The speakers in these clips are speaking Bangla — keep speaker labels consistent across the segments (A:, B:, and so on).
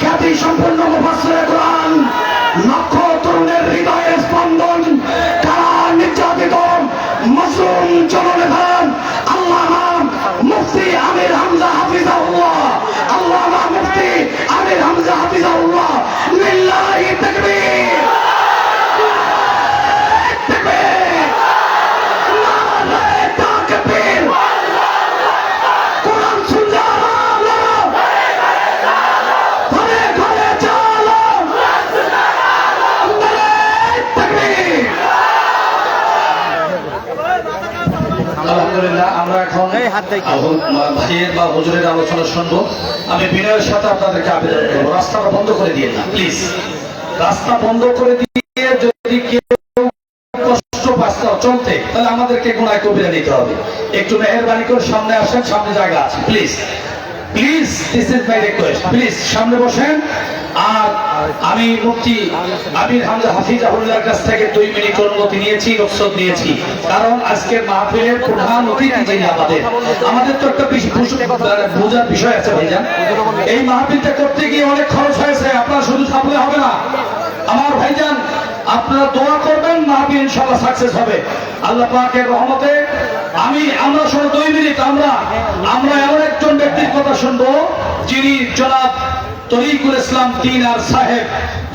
A: খ্যাতি সম্পূর্ণ মুফাসসিরে কোরআন, লক্ষ তরুণের হৃদয়ের স্পন্দন, কারা নির্যাতিত মজলুম জননেতা আল্লামা মুফতি আমির হামজা হাফিজাহুল্লাহ, আল্লামা মুফতি আমির হামজা হাফিজাহুল্লাহ, লিল্লাহি তাকবীর।
B: আলহামদুলিল্লাহ, আমরা এখন ভাইয়ের বা হুজুরের আলোচনা শুনবো। আমি বিনয়ের সাথে আপনাদেরকে আবেদন করবো, রাস্তাটা বন্ধ করে দিয়ে না প্লিজ। রাস্তা বন্ধ করে দিয়ে যদি কেউ কষ্ট পাচ্ছে চলতে, তাহলে আমাদেরকে গুনাহ কবিরা নিতে হবে। একটু মেহেরবানি করে সামনে আসেন, সামনে জায়গা আছে, please please, this is my request, please সামনে বসেন। আর আমি মুফতি আমির হামজা হাফিজাহুল্লাহর কাছ থেকে 2 মিনিট অনুমতি নিয়েছি, রুখসত নিয়েছি, কারণ আজকের মাহফিলের প্রধান অতিথি যিনি আমাদের তো একটা বোঝার বিষয় আছে ভাইজান। এই মাহফিলটা করতে গিয়ে অনেক খরচ হয়েছে, আপনারা শুধু থাকলে হবে না আমার ভাইজান, আপনারা দোয়া করবেন, মাহফিল ইনশাআল্লাহ সাকসেস হবে আল্লাহ পাকের রহমতে। আমরা শুধু 2 মিনিট আমরা এমন একজন ব্যক্তির কথা শুনবো যিনি জনাব তরিকুল ইসলাম তিনার সাহেব,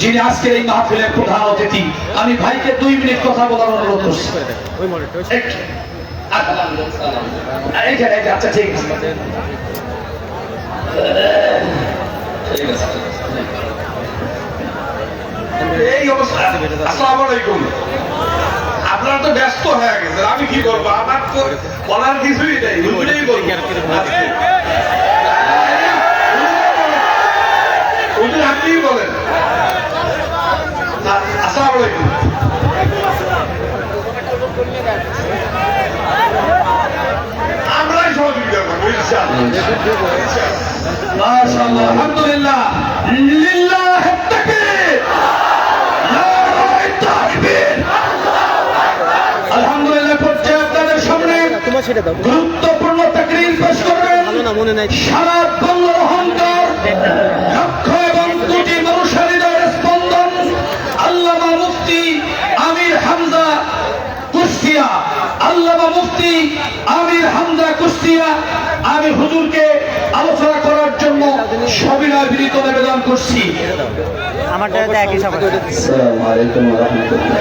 B: যিনি আজকের এই মাহফিলের প্রধান অতিথি। আমি ভাইকে 2 মিনিট কথা বলার অনুরোধ করছি। আচ্ছা ঠিক আছে,
C: এই অবস্থা। আসসালামু আলাইকুম। আপনারা তো ব্যস্ত হয়ে গেছেন, আমি কি করবো? আমার তো বলার কিছুই নেই, বুঝলেই বলবো। আপনি বলেন। আসসালামু আলাইকুম। আমরাই সহযোগিতা করবো ইনশাআল্লাহ।
B: মাশাআল্লাহ, আলহামদুলিল্লাহ, লিল্লাহি তাকবীর, নারায়ে তাকবীর। আলহামদুলিল্লাহ, পর্যায়ে আপনাদের সামনে গুরুত্বপূর্ণ তাকরীর পেশ করবেন সারা বাংলার অহংকার, লক্ষ এবং কোটি মানুষের হৃদয়ের স্পন্দন, আল্লামা মুফতি আমির হামজা কুষ্টিয়া, আল্লামা মুফতি আমির হামজা কুষ্টিয়া। আমি হুজুরকে আলোচনা করার জন্য সবিনয় বিনীত নিবেদন করছি।
D: আসসালামু আলাইকুম ওয়া রাহমাতুল্লাহ।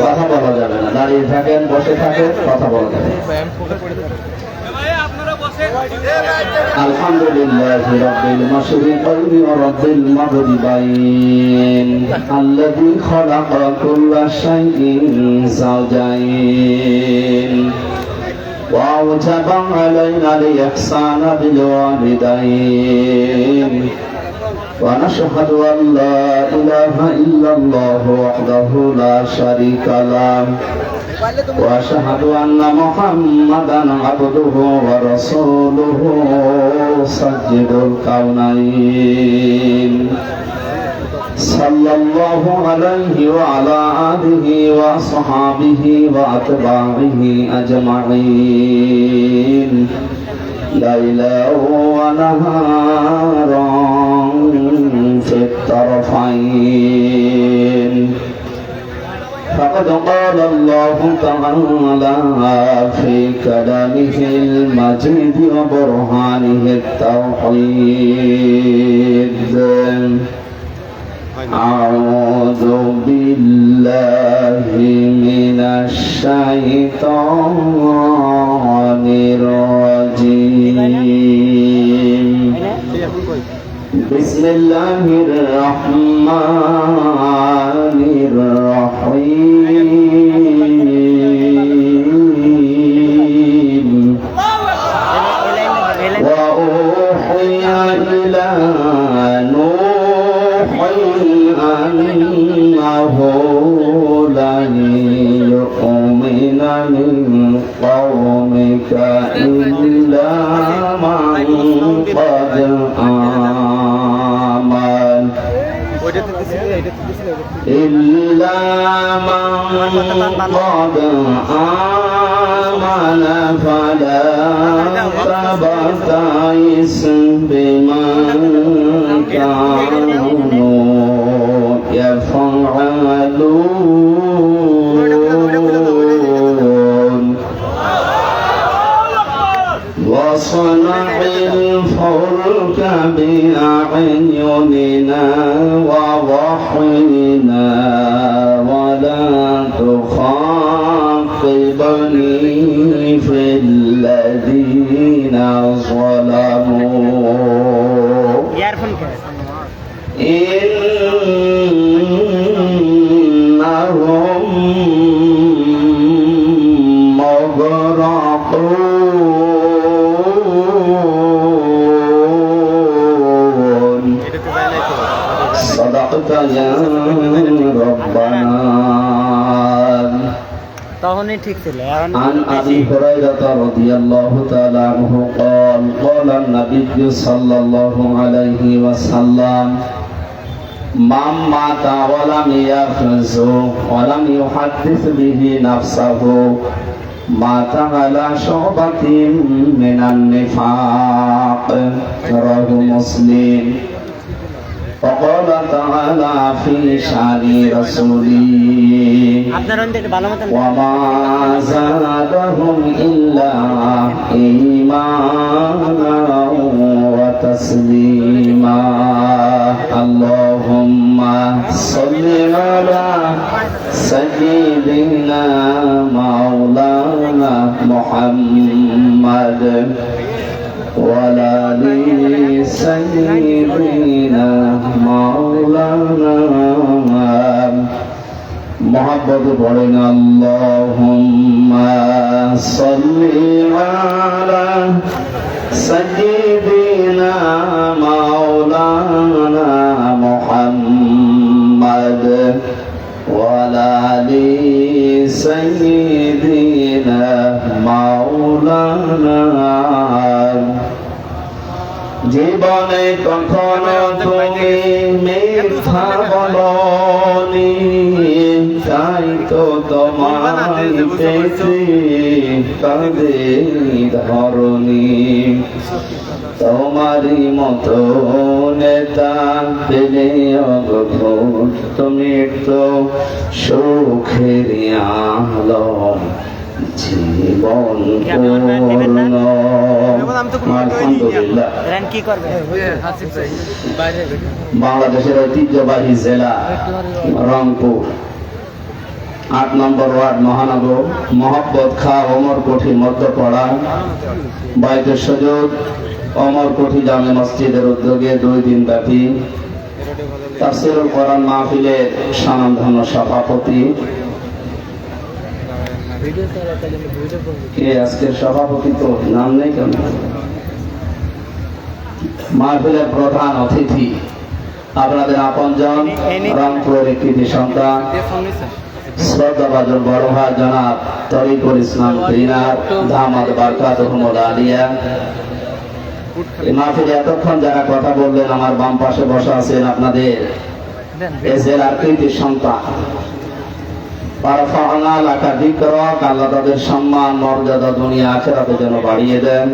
D: কথা বলা যাবে না, দাঁড়িয়ে থাকেন, বসে থাকেন, কথা বলা যাবে। আলহামদুলিল্লাহি রাব্বিল মাশরিকাইনি ওয়া রাব্বিল মাগরিবাইন আল্লাযী খালাকা কুল্লা শাইইন যাওজাইন ওয়া আওজাবা আলাইনা আল-ইহসানা বিল ওয়ালিদাইন ওয়া নাশহাদু আন লা ইলাহা ইল্লাল্লাহু ওয়াহদাহু লা শারীকা লাহু ওয়া আশহাদু আন্না মুহাম্মাদান আবদুহু ওয়া রাসূলুহু সাজ্জিদুল কাউনাইন সাল্লাল্লাহু আলাইহি ওয়া আলা আলিহি ওয়া আসহাবিহি ওয়া আতবাইহি আজমাইন লাইলান ওয়া নাহারান ফিত তারফাইন। فقد قال الله تعالى في كلامه المجيد وبرهانه التوحيد: أعوذ بالله من الشيطان الرجيم. بسم الله الرحمن الرحيم. وأوحي إلى نوح أنه لن يؤمن من قومك إلا من قد آمن فلا فحدث بما كانوا يفعلون وصنع الفلك بأعيننا ووحينا ولا تخاطبني في الذين ظلموا إنهم مغرقون صدقت يا ربنا
E: তখনই ঠিক ছিল
D: عن أبي هريرة رضي الله تعالى عنه قال قال النبي صلى الله عليه وسلم من مات ولم يحفظ ولم يحدث به نفسه مات على شعبة من النفاق رواه مسلم وقال تعالى في شان رسوله
E: আপনার অন্ধের ভালো মতন
D: وما زادهم إلا إيمانا وتسليما اللهم صل على سيدنا مولانا محمد وعلى آل سيدنا مولانا محبت পড়েন আল্লাহুম্মা সাল্লি আলা সাইয়্যিদিনা মাওলানা মুহাম্মদ ওয়া আলা আলি সাইয়্যিদিনা মাওলানা জীবনে কখনো তুমি মিথ্যা বলনি তাই তো তোমায় পেয়েছি তাদের ধরনি তোমারই মতো নেতা পেলে অগভূত তুমি একটু সুখের আলো জীবন পূর্ণ আলহামদুলিল্লাহ
E: কি করবে
D: বাংলাদেশের ঐতিহ্যবাহী জেলা রংপুর ৮ নম্বর ওয়ার্ড মহানগর মোহাম্মদ খা ওমরকোঠি মধ্যপাড়া বাইতুল সুজুদ ওমরকোঠি জামে মসজিদের উদ্যোগে ২ দিন ব্যাপী তাফসীরুল কোরআন মাহফিলের স্বনামধন্য সভাপতি কে আজকের সভাপতি তো নাম নেই কেন মাহফিলের প্রধান অতিথি আপনাদের আপনজন রংপুরের কৃতি সন্তান শ্রদ্ধাভাজন বড় ভাই জনাব তরিকুল ইসলাম দিনার দামাত বারকাতুহুল আলিয়া এই মাহফিলে এতক্ষণ যারা কথা বললেন আমার বাম পাশে বসা আছেন আপনাদের এই জেলার কৃতি সন্তান আল্লাহ তাদের সম্মান মর্যাদা দুনিয়া আখিরাতে যেন বাড়িয়ে দেন।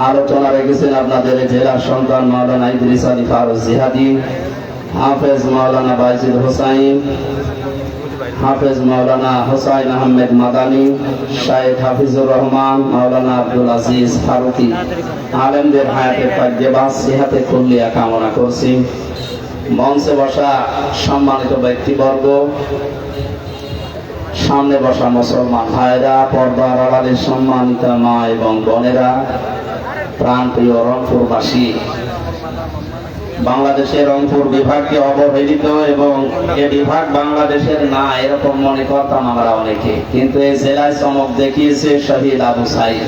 D: আলোচনা রেখেছেন আপনাদের জেলার সন্তান মাওলানা ইদ্রিস আলী ফারুক জিহাদি, হাফেজ মাওলানা বাইজিদ হোসাইন, হাফেজ মাওলানা হোসাইন আহমেদ মাদানী, শাইখ হাফিজুর রহমান, মাওলানা আব্দুল আজিজ ফারুকি আলেমদের হায়াতের কার্যবাস সিহাতে কুল্লিয়া কামনা করছি। মঞ্চে বসা সম্মানিত ব্যক্তিবর্গ, সামনে বসা মুসলমান ভাইরা, পর্দার আড়ালের সম্মানিত মা এবং বোনেরা, প্রাণপ্রিয় রংপুরবাসী, বাংলাদেশের রংপুর বিভাগকে অবহেলিত এবং এ বিভাগ বাংলাদেশের না এরকম মনে করতাম আমরা অনেকে, কিন্তু এই জেলায় চমক দেখিয়েছে শহীদ আবু সাইদ।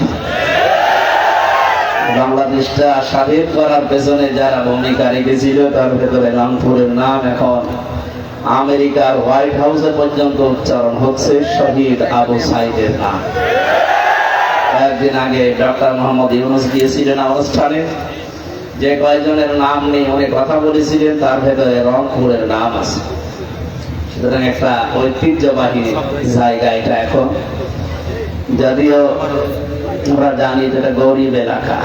D: বাংলাদেশটা স্বাধীন করার পেছনে যারা ভূমিকা রেখেছিল তার ভেতরে রংপুরের নাম এখন আমেরিকার হোয়াইট হাউসে পর্যন্ত উচ্চারণ হচ্ছে শহীদ আবু সাইদের নাম। একদিন আগে ডক্টর মোহাম্মদ ইউনূস গিয়েছিলেন অনুষ্ঠানে, যে কয়েকজনের নাম নিয়ে উনি কথা বলেছিলেন তার ভেতরে রংপুরের নাম আছে। সুতরাং একটা ঐতিহ্যবাহী জায়গা এটা। এখন যদিও আমরা জানি যেটা গরিব এলাকা,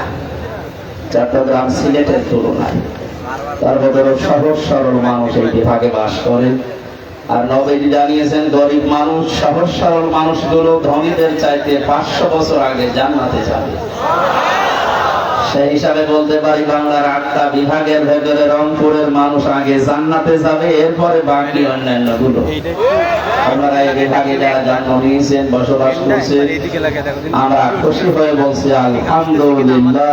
D: চট্টগ্রাম সিলেটের তুলনায়। তার ভেতরে সহজ সরল মানুষ এই বিভাগে বাস করে। আর নবীজি জানিয়েছেন গরিব মানুষ, সহজ সরল মানুষগুলো ধনীদের চাইতে 500 বছর আগে জান্নাতে যাবে। সেই হিসাবে বলতে পারি বাংলার 8টা বিভাগের ভেতরে রংপুরের মানুষ আগে জান্নাতে যাবে, এরপরে বাকি অন্যান্য গুলো। আপনারা এই বিভাগে যারা জন্ম নিয়েছেন, বসবাস করছেন, আমরা খুশি হয়ে বলছি আলহামদুলিল্লাহ।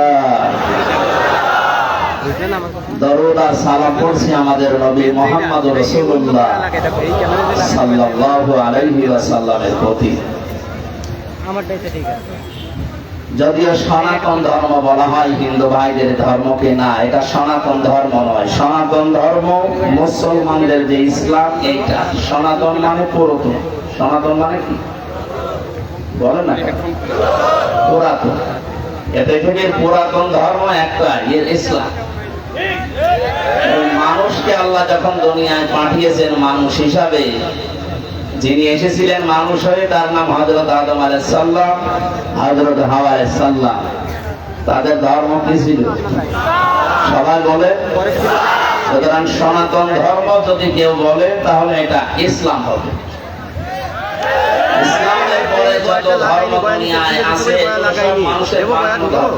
D: দরুদ আর সালাম পড়ছি আমাদের নবী মুহাম্মদ রাসূলুল্লাহ সাল্লাল্লাহু আলাইহি ওয়াসাল্লামের প্রতি। যদিও সনাতন ধর্ম বলা হয় হিন্দু ভাইদের ধর্মকে, না, এটা সনাতন ধর্ম নয়। সনাতন ধর্ম মুসলমানদের যে ইসলাম, এইটা সনাতন মানে পুরাতন। সনাতন মানে কি বলেন না? পুরাতন। এতে থেকে পুরাতন ধর্ম একটা, ইসলাম। মানুষকে আল্লাহ যখন দুনিয়ায় পাঠিয়েছেন মানুষ হিসাবে, যিনি এসেছিলেন মানুষ হয়ে, তার নাম হযরত আদম আলাইহিস সালাম, হযরত হাওয়া আলাইহিস সালাম। তাদের ধর্ম কি ছিল? সবাই বলে। সুতরাং সনাতন ধর্ম যদি কেউ বলে তাহলে এটা ইসলাম হবে। ইসলামের পরে যত ধর্ম দুনিয়ায় আছে সব মানুষের বানানো ধর্ম।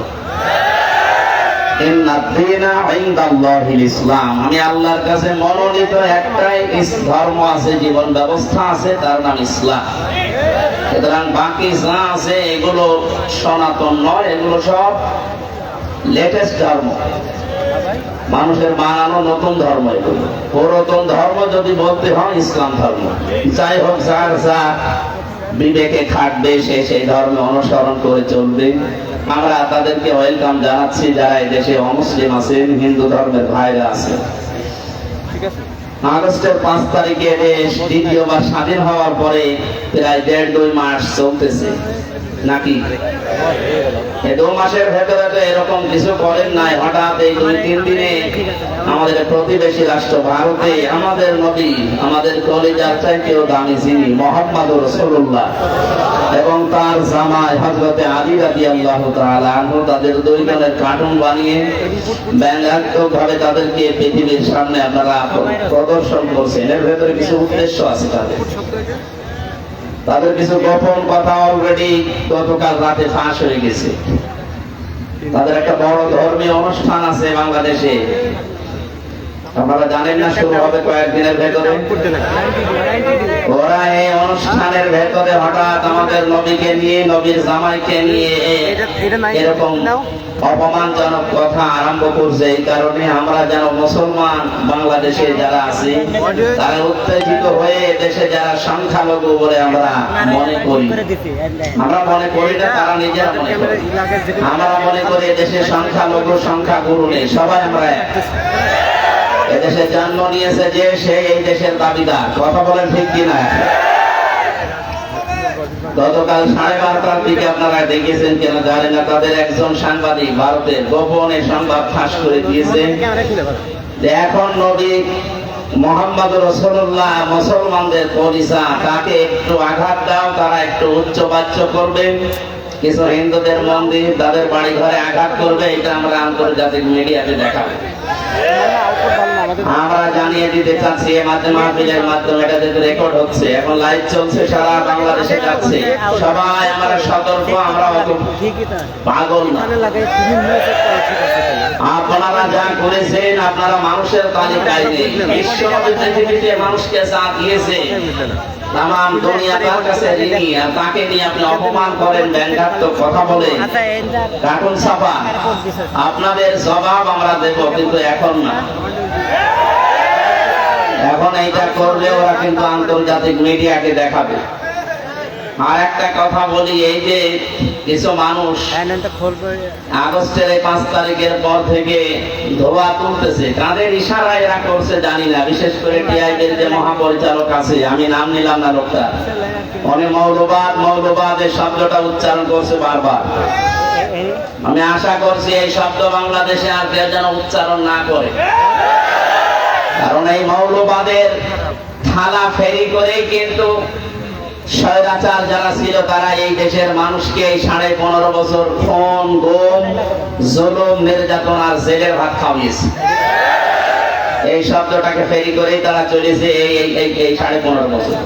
D: আমি আল্লাহর কাছে মনোনীত একটাই ধর্ম আছে, জীবন ব্যবস্থা আছে, তার নাম ইসলাম। সুতরাং বাকি যা আছে এগুলো সনাতন নয়, এগুলো সব লেটেস্ট ধর্ম, মানুষের বানানো নতুন ধর্ম। এগুলো পুরাতন ধর্ম যদি বলতে হয় ইসলাম ধর্ম। যাই হোক, যার যা বিবেকে খাটবে সে সেই ধর্মে অনুসরণ করে চলবে। আমরা তাদেরকে ওয়েলকাম জানাচ্ছি যারা এই দেশে অমুসলিম আছেন, হিন্দু ধর্মের ভাইরা আছে। আগস্টের 5 তারিখে দেশ দ্বিতীয়বার স্বাধীন হওয়ার পরে প্রায় 1.5-2 মাস চলতেছে নাকি? এই 2 মাসের ভেতরে তো এরকম কিছু করেন নাই। হঠাৎ এই 2-3 দিনে আমাদের প্রতিবেশী রাষ্ট্র ভারতে আমাদের নবী, আমাদের কলিজার চাইতেও দামি যিনি মুহাম্মদ রাসূলুল্লাহ এবং তার জামাই হযরতে আলী রাদিয়াল্লাহু তাআলা আনহু, তাদের 2 জনের কার্টুন বানিয়ে ব্যঙ্গাত্মকভাবে তাদেরকে পৃথিবীর সামনে আপনারা প্রদর্শন করছেন। এর ভেতরে কিছু উদ্দেশ্য আছে তাদের কিছু গোপন কথা অলরেডি গতকাল রাতে ফাঁস হয়ে গেছে। তাদের একটা বড় ধর্মীয় অনুষ্ঠান আছে বাংলাদেশে, আপনারা জানেন না, শুরু হবে কয়েকদিনের ভেতরে। ওরা এই অনুষ্ঠানের ভেতরে হঠাৎ আমাদের নবীকে নিয়ে, নবীর জামাইকে নিয়ে এরকম অপমানজনক কথা আরম্ভ করছে। এই কারণে আমরা যেন মুসলমান বাংলাদেশে যারা আছি তারা উত্তেজিত হয়ে দেশে যারা সংখ্যালঘু বলে আমরা মনে করি, আমরা মনে করি না, তারা নিজেরা মনে করে। আমরা মনে করি দেশে সংখ্যালঘু সংখ্যাগুরু নেই, সবাই আমরা এদেশে জন্ম নিয়েছে যে সে এই দেশের দাবিদার। কথা বলেন ঠিক কিনা? গতকাল 12:30টার দিকে আপনারা দেখেছেন কেন জানেন না, তাদের একজন সাংবাদিক ভারতের গোপনে সংবাদ ফাঁস করে দিয়েছে যে এখন নবী মুহাম্মদ রাসূলুল্লাহ মুসলমানদের পরিচয়, তাকে একটু আঘাত দাও, তারা একটু উচ্চবাচ্য করবে, কিছু হিন্দুদের মন্দির, তাদের বাড়ি ঘরে আঘাত করবে, এটা আমরা আন্তর্জাতিক মিডিয়াতে দেখাবো। আমরা জানিয়ে দিতে চাচ্ছি এই মাহফিলের মাধ্যমে এটা যেহেতু রেকর্ড হচ্ছে, এখন লাইভ চলছে, সারা বাংলাদেশে যাচ্ছে, সবাই আমরা সতর্ক, আমরা পাগল না। আপনারা যা করেছেন আপনারা মানুষের তালিকায় নেই। বিশ্বনবী পৃথিবীতে মানুষকে যা দিয়েছে তাম দুনিয়া তার কাছে ঋণী, আর তাকে নিয়ে আপনি অপমান করেন, ব্যঙ্গাত্মক কথা বলে, কার্টুন ছাপা। আপনাদের জবাব আমরা দেব, কিন্তু এখন না। এখন এইটা করলে ওরা কিন্তু আন্তর্জাতিক মিডিয়াকে দেখাবে। আর একটা কথা বলি, এই যে কিছু মানুষ আগস্টের 5 তারিখের পর থেকে ধোয়া তুলতেছে, কাদের ইশারায় এরা করছে জানি না। বিশেষ করে টিআইবির যে মহাপরিচালক আছে, আমি নাম নিলাম না লোকটা, উনি মৌলবাদ এই শব্দটা উচ্চারণ করছে বারবার। আমি আশা করছি এই শব্দ বাংলাদেশে আর কেউ যেন উচ্চারণ না করে, কারণ এই মৌলবাদের থালা ফেরি করে কিন্তু স্বৈরাচার যারা ছিল তারা এই দেশের মানুষকে এই 15.5 বছর খুন, গুম, জুলুম, নির্যাতন আর জেলের ভাত খাওয়িয়েছে। এই শব্দটাকে ফেরি করেই তারা চলেছে এই 15.5 বছর।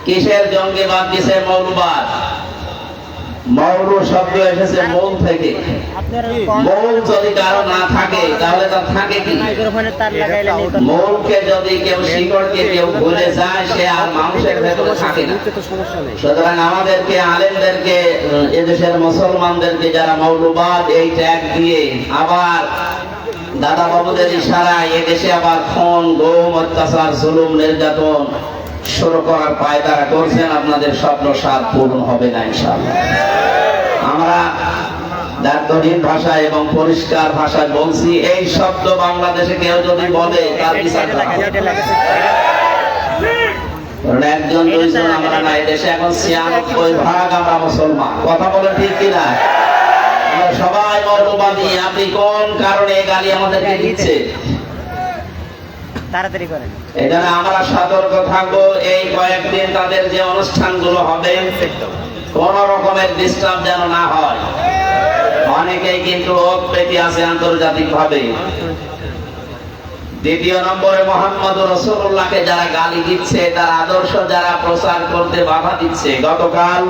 D: কিসের জঙ্গিবাদ দিছে? মৌলবাদ। মৌল শব্দ এসেছে মূল থেকে। মূল যদি কারো না থাকে তাহলে তার থাকে কি?
E: মাইক্রোফোনে তার লাগাইলে নেই তো।
D: মূলকে যদি কেউ, শিকড়কে কেউ ভুলে যায়, সে আর মানুষের ভেতরে থাকে না। সুতরাং আমাদেরকে, আলেমদেরকে, এদেশের মুসলমানদেরকে যারা মৌলবাদ এই ট্যাগ দিয়ে আবার দাদা বাবুদের ইশারায় এদেশে আবার খুন, গুম, অত্যাচার, জুলুম, নির্যাতন শুরু করার পায়তারা করছেন, আপনাদের স্বপ্ন সাধ পূরণ হবে না ইনশাআল্লাহ। আমরা দায়িত্বহীন ভাষায় এবং পরিষ্কার ভাষায় বলছি, এই শব্দ বাংলাদেশে কেউ যদি বলে তার বিচার করা হবে। কারণ একজন দুইজন আমরা না, এদেশে এখন 96% আমরা মুসলমান। কথা বলে ঠিক কিনা? আমরা সবাই মৌলবাদী। আপনি কোন কারণে এই গালি আমাদেরকে দিচ্ছে?
E: তাড়াতাড়ি করেন।
D: এই জন্য আমরা সতর্ক থাকবো। এই কয়েকদিন তাদের যে অনুষ্ঠানগুলো হবে, কোন রকমের ডিস্টার্ব যেন না হয়। অনেকেই কিন্তু ওক পেতে আছে আন্তর্জাতিক ভাবে। দ্বিতীয় নম্বরে মোহাম্মদুর রাসূলুল্লাহকে যারা গালি দিচ্ছে, তার আদর্শ যারা প্রচার করতে বাধা দিচ্ছে। গতকাল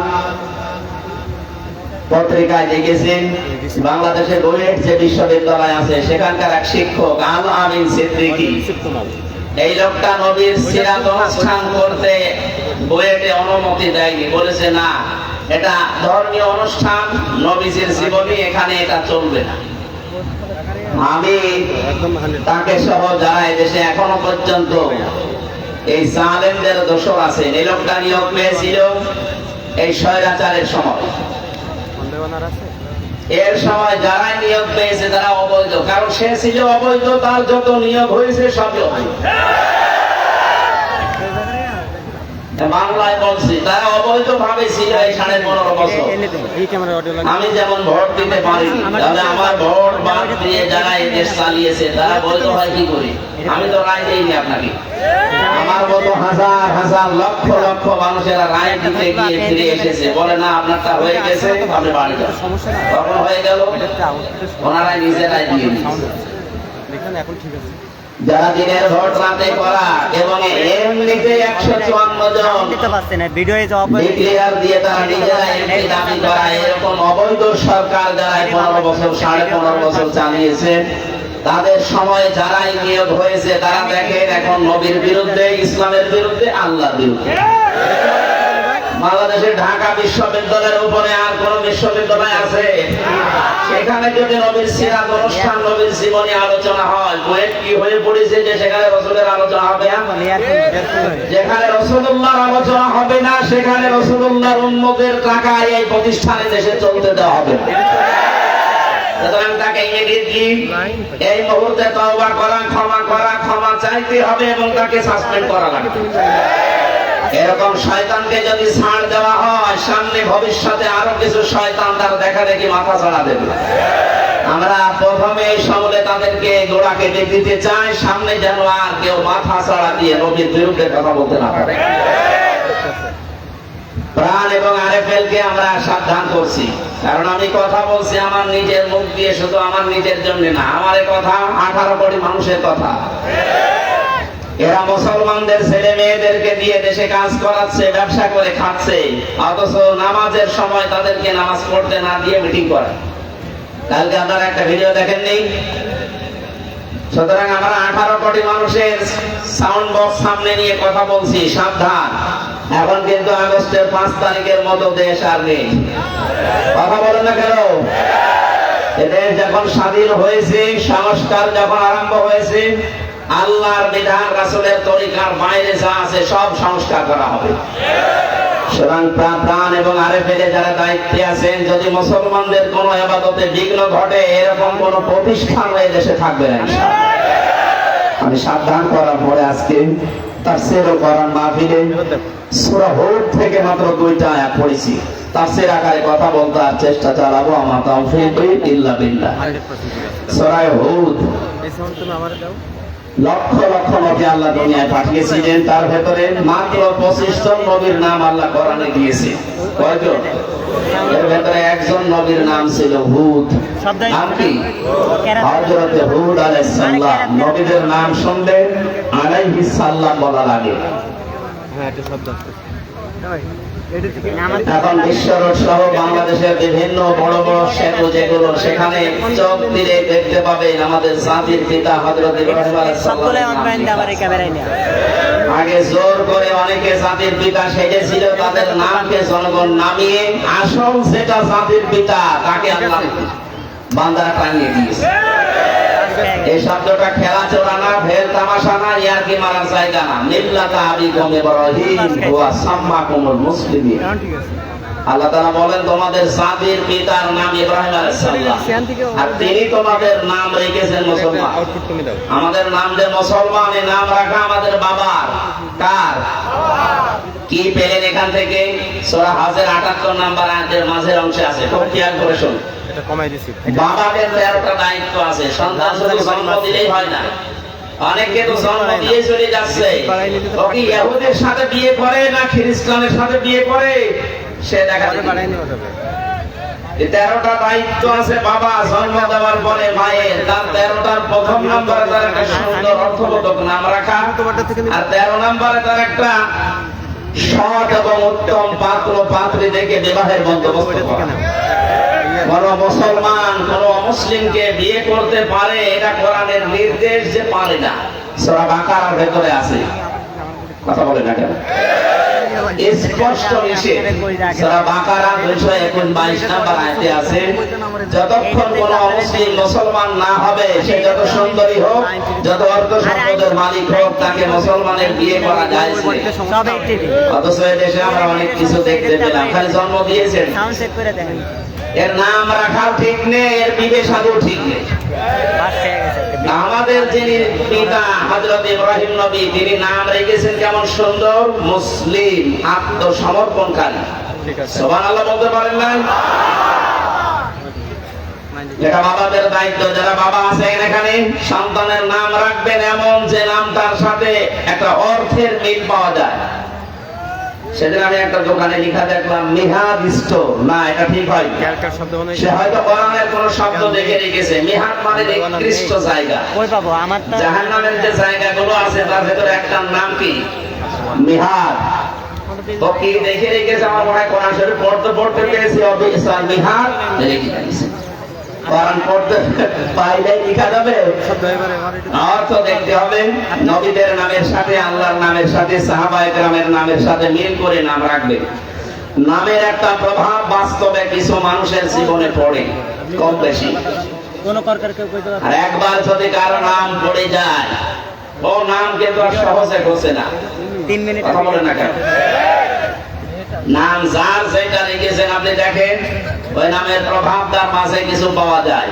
D: পত্রিকায় দেখেছেন, বাংলাদেশে বুয়েট যে বিশ্ববিদ্যালয় আছে সেখানকার এক শিক্ষক আল আমিন সিদ্দিকী, এই লোকটা নবীর সিরাত অনুষ্ঠান করতে বুয়েটে অনুমতি দেয়নি। বলেছে না, এটা ধর্মীয় অনুষ্ঠান, নবীজির জীবনী, এখানে এটা চলবে না। আমি তাকে সহ যারা এদেশে এখনো পর্যন্ত এই জালেমদের দোষর আছে, এই লোকটা নিয়োগ পেয়েছিল এই স্বৈরাচারের সময়। এর সময় যারা নিয়োগ পেয়েছে তারা অবৈধ, কারণ সে ছিল অবৈধ, তার যত নিয়োগ হয়েছে সব অবৈধ। বাংলায় বলছি, তারা অবৈধ ভাবে ছিল এই 15.5 বছর। আমি যেমন ভোট দিতে পারিনি, তাহলে আমার ভোট বাদ দিয়ে যারা এই দেশ চালিয়েছে তারা বৈধ হয় কি করে? আমি তো রায় দিইনি আপনাকে। আমার মতো হাজার হাজার লক্ষ লক্ষ মানুষেরা রায় দিতে গিয়ে ফিরে এসেছে, বলে না আপনারটা হয়ে গেছে, আপনি বাড়ি যান। কখন হয়ে গেল? ওনারাই নিজেরাই দিয়ে দিয়েছে। যারা দিনের ভোট রাতে করা এবং এমনিতে 154 জন ডিক্লেয়ার দিয়ে তারা নিজেরাই এমপি দাবি করা, এরকম অবৈধ সরকার যারা 15 বছর 15.5 বছর চালিয়েছে, তাদের সময় যারাই নিয়োগ হয়েছে তারা দেখেন এখন নবীর বিরুদ্ধে, ইসলামের বিরুদ্ধে, আল্লাহর বিরুদ্ধে। বাংলাদেশের ঢাকা বিশ্ববিদ্যালয়ের উপরে আর কোন বিশ্ববিদ্যালয় আছে? সেখানে যদি নবীর সিরাত অনুষ্ঠান, নবীর জীবনী আলোচনা হয়, বুয়েট কি হয়ে পড়েছে যে সেখানে রাসূলের আলোচনা হবে না? যেখানে রাসূলুল্লাহর আলোচনা হবে না, সেখানে রাসূলুল্লাহর উম্মতের টাকায় এই প্রতিষ্ঠানে দেশে চলতে দেওয়া হবে না। সুতরাং তাকে ইমিডিয়েটলি এই মুহূর্তে তওবা করা, ক্ষমা করা, ক্ষমা চাইতে হবে এবং তাকে সাসপেন্ড করা লাগবে। এরকম শয়তানকে যদি ছাড় দেওয়া হয়, সামনে ভবিষ্যতে আরো কিছু শয়তান তার দেখা দেখি মাথা ছাড়া দেবে। আমরা প্রথমে এই সমলে তাদেরকে গোড়া কেটে দিতে চাই, সামনে যেন আর কেউ মাথা ছাড়া দিয়ে নবীর বিরুদ্ধে কথা বলতে না পারে। প্রাণ এবং আরএফএল কে আমরা সাবধান করছি, কারণ আমি কথা বলছি আমার নিজের মুখ দিয়ে, শুধু আমার নিজের জন্য না, আমার কথা 18 কোটি মানুষের কথা। এরা মুসলমানদের ছেলে মেয়েদেরকে দিয়ে দেশে কাজ করাচ্ছে, ব্যবসা করে খাচ্ছে, অথচ নামাজের সময় তাদেরকে নামাজ পড়তে না দিয়ে মিটিং করে। কালকে আপনারা একটা ভিডিও দেখেননি? সুতরাং আমরা 18 কোটি মানুষের সাউন্ড বক্স সামনে নিয়ে কথা বলছি, সাবধান। এখন কিন্তু আগস্টের 5 তারিখের মতো দেশ আর নেই। কথা বলেন না কেন? এদেশ যখন স্বাধীন হয়েছে, সংস্কার যখন আরম্ভ হয়েছে, আল্লাহর বিধান, রাসূলের তরিকার বাইরে যা আছে সব সংস্কার করা হবে। সুতরাং প্রাণ এবং আরএফএল যারা দায়িত্বে আছেন, যদি মুসলমানদের কোনো ইবাদতে বিঘ্ন ঘটে, এরকম কোন প্রতিষ্ঠান এই দেশে থাকবে না। আমি সাবধান করার পরে আজকে তাফসীর করার মাহফিলে সূরা হুদ থেকে মাত্র 2টা আয়াত পড়েছি। তাফসীর আকারে কথা বলতে আর চেষ্টা চালাবো, আমার তাওফীক ইল্লা বিল্লাহ। সূরা হুদ লক্ষ লক্ষ নবী আল্লাহ দুনিয়ায় পাঠিয়েছিলেন, তার ভেতরে মাত্র 25 জন নবীর নাম আল্লাহ কোরআনে দিয়েছে। কয়জন? এর ভেতরে একজন নবীর নাম ছিল হুদ। নাম কি? হযরত হুদ আলাইহিস সালাম। নবীদের নাম শুনলে আলাইহিস সালাম বলা লাগে। এখন বিশ্ব রোড সহ বাংলাদেশের বিভিন্ন বড় বড় সেতু যেগুলো, সেখানে চোখ দিলে দেখতে পাবেন আমাদের জাতির পিতা হযরত ইব্রাহিম আলাইহিস সালাম। আগে জোর করে অনেকে জাতির পিতা সেজেছিল, তাদের নামকে জনগণ নামিয়ে আসল যেটা জাতির পিতা তাকে আল্লাহ বান্দারা টানিয়ে দিয়েছে। এই শব্দটা খেলা চলা না, ভেল তামাশা না, ইয়ারকি মারার জায়গা না। মিল্লাতা আবিকুম ইব্রাহিম ওয়া সাম্মাকুমুল মুসলিমিন। আল্লাহ তাআলা বলেন তোমাদের জাতির পিতার নাম ইব্রাহিম আলাইহিস সালাম, আর তিনি তোমাদের নাম রেখেছেন মুসলমান। আমাদের নাম যে মুসলমান, এই নাম রাখা আমাদের বাবার। কার? কি পেলেন এখান থেকে? সূরা হজের 78 নম্বর আয়াতের মাঝের অংশে আছে, খুব খেয়াল করে শুনুন। বাবাকে 13টা দায়িত্ব আছে। সন্তান শুধু জন্ম দিলেই হয় না, অনেকে তো জন্ম দিয়ে চলে যাচ্ছে। ও কি ইহুদের সাথে বিয়ে করে না খ্রিস্টানের সাথে বিয়ে করে সে দেখা যাবে। 13টা দায়িত্ব আছে বাবা জন্ম দেওয়ার পরে মায়ের। তার 13টার প্রথম নম্বরে তার একটা সুন্দর অর্থবোধক নাম রাখা, আর 13 নম্বরে তার একটা সৎ এবং উত্তম পাত্র পাত্রী দেখে বিবাহের বন্দোবস্ত করা। কোন মুসলমান কোন অমুসলিমকে বিয়ে করতে পারে, এটা কোরআনের নির্দেশ যে পারে না। সূরা বাকারার ভেতরে আছে, কথা বলে না কেন? স্পষ্ট নিষেধ। সূরা বাকারা 221-22 নম্বর আয়াতে আছে, যতক্ষণ কোন অমুসলিম মুসলমান না হবে, সে যত সুন্দরী হোক, যত অর্থ সম্পদের মালিক হোক, তাকে মুসলমানের বিয়ে করা যায় না। অথচ এই দেশে আমরা অনেক কিছু দেখতে পেলাম, খালি জন্ম দিয়েছেন, এর নাম রাখাও ঠিক নেই, এর বিবে সাধু ঠিক নেই। আমাদের যিনি পিতা হযরত ইব্রাহিম নবী, তিনি নাম রেখেছেন কেমন সুন্দর, মুসলিম, আত্মসমর্পণকারী। সুবহানাল্লাহ বলতে পারেন না? এটা বাবাদের দায়িত্ব। যারা বাবা আছেন এখানে, সন্তানের নাম রাখবেন এমন যে নামটার সাথে একটা অর্থের মিল পাওয়া যায়। সেদিন আমি একটা দোকানে লেখা দেখলাম মিহাদ স্টোর, না এটা ঠিক হয়। সে হয়তো কোরআনের কোন শব্দ দেখে রেখেছে। মিহাদ মানে নিকৃষ্ট জায়গা। জাহান্নামের যে জায়গাগুলো আছে তার ভেতরে একটা নাম কি? মিহাদ। তো কি দেখে রেখেছে? আমার মনে হয় কোরআন শরীফ পড়তে পড়তে পেয়েছি অবিসার মিহাদ রেখে দিয়েছে। কোরআন পড়তে পাইলে লেখা যাবে, অর্থ দেখতে হবে। নবীদের নামের সাথে, আল্লাহর নামের সাথে, সাহাবায়ে কেরামের নামের সাথে মিল করে নাম রাখবে। নামের একটা প্রভাব বাস্তবে কিছু মানুষের জীবনে পড়ে, কম বেশি। আর একবার যদি কারো নাম পড়ে যায়, ও নাম কিন্তু আর সহজে ঘোষে না।
E: 3 মিনিট
D: কথা বলেন না কেন? নাম যার যেটা রেখেছেন আপনি দেখেন, ওই নামের প্রভাব তার মাঝে কিছু পাওয়া যায়।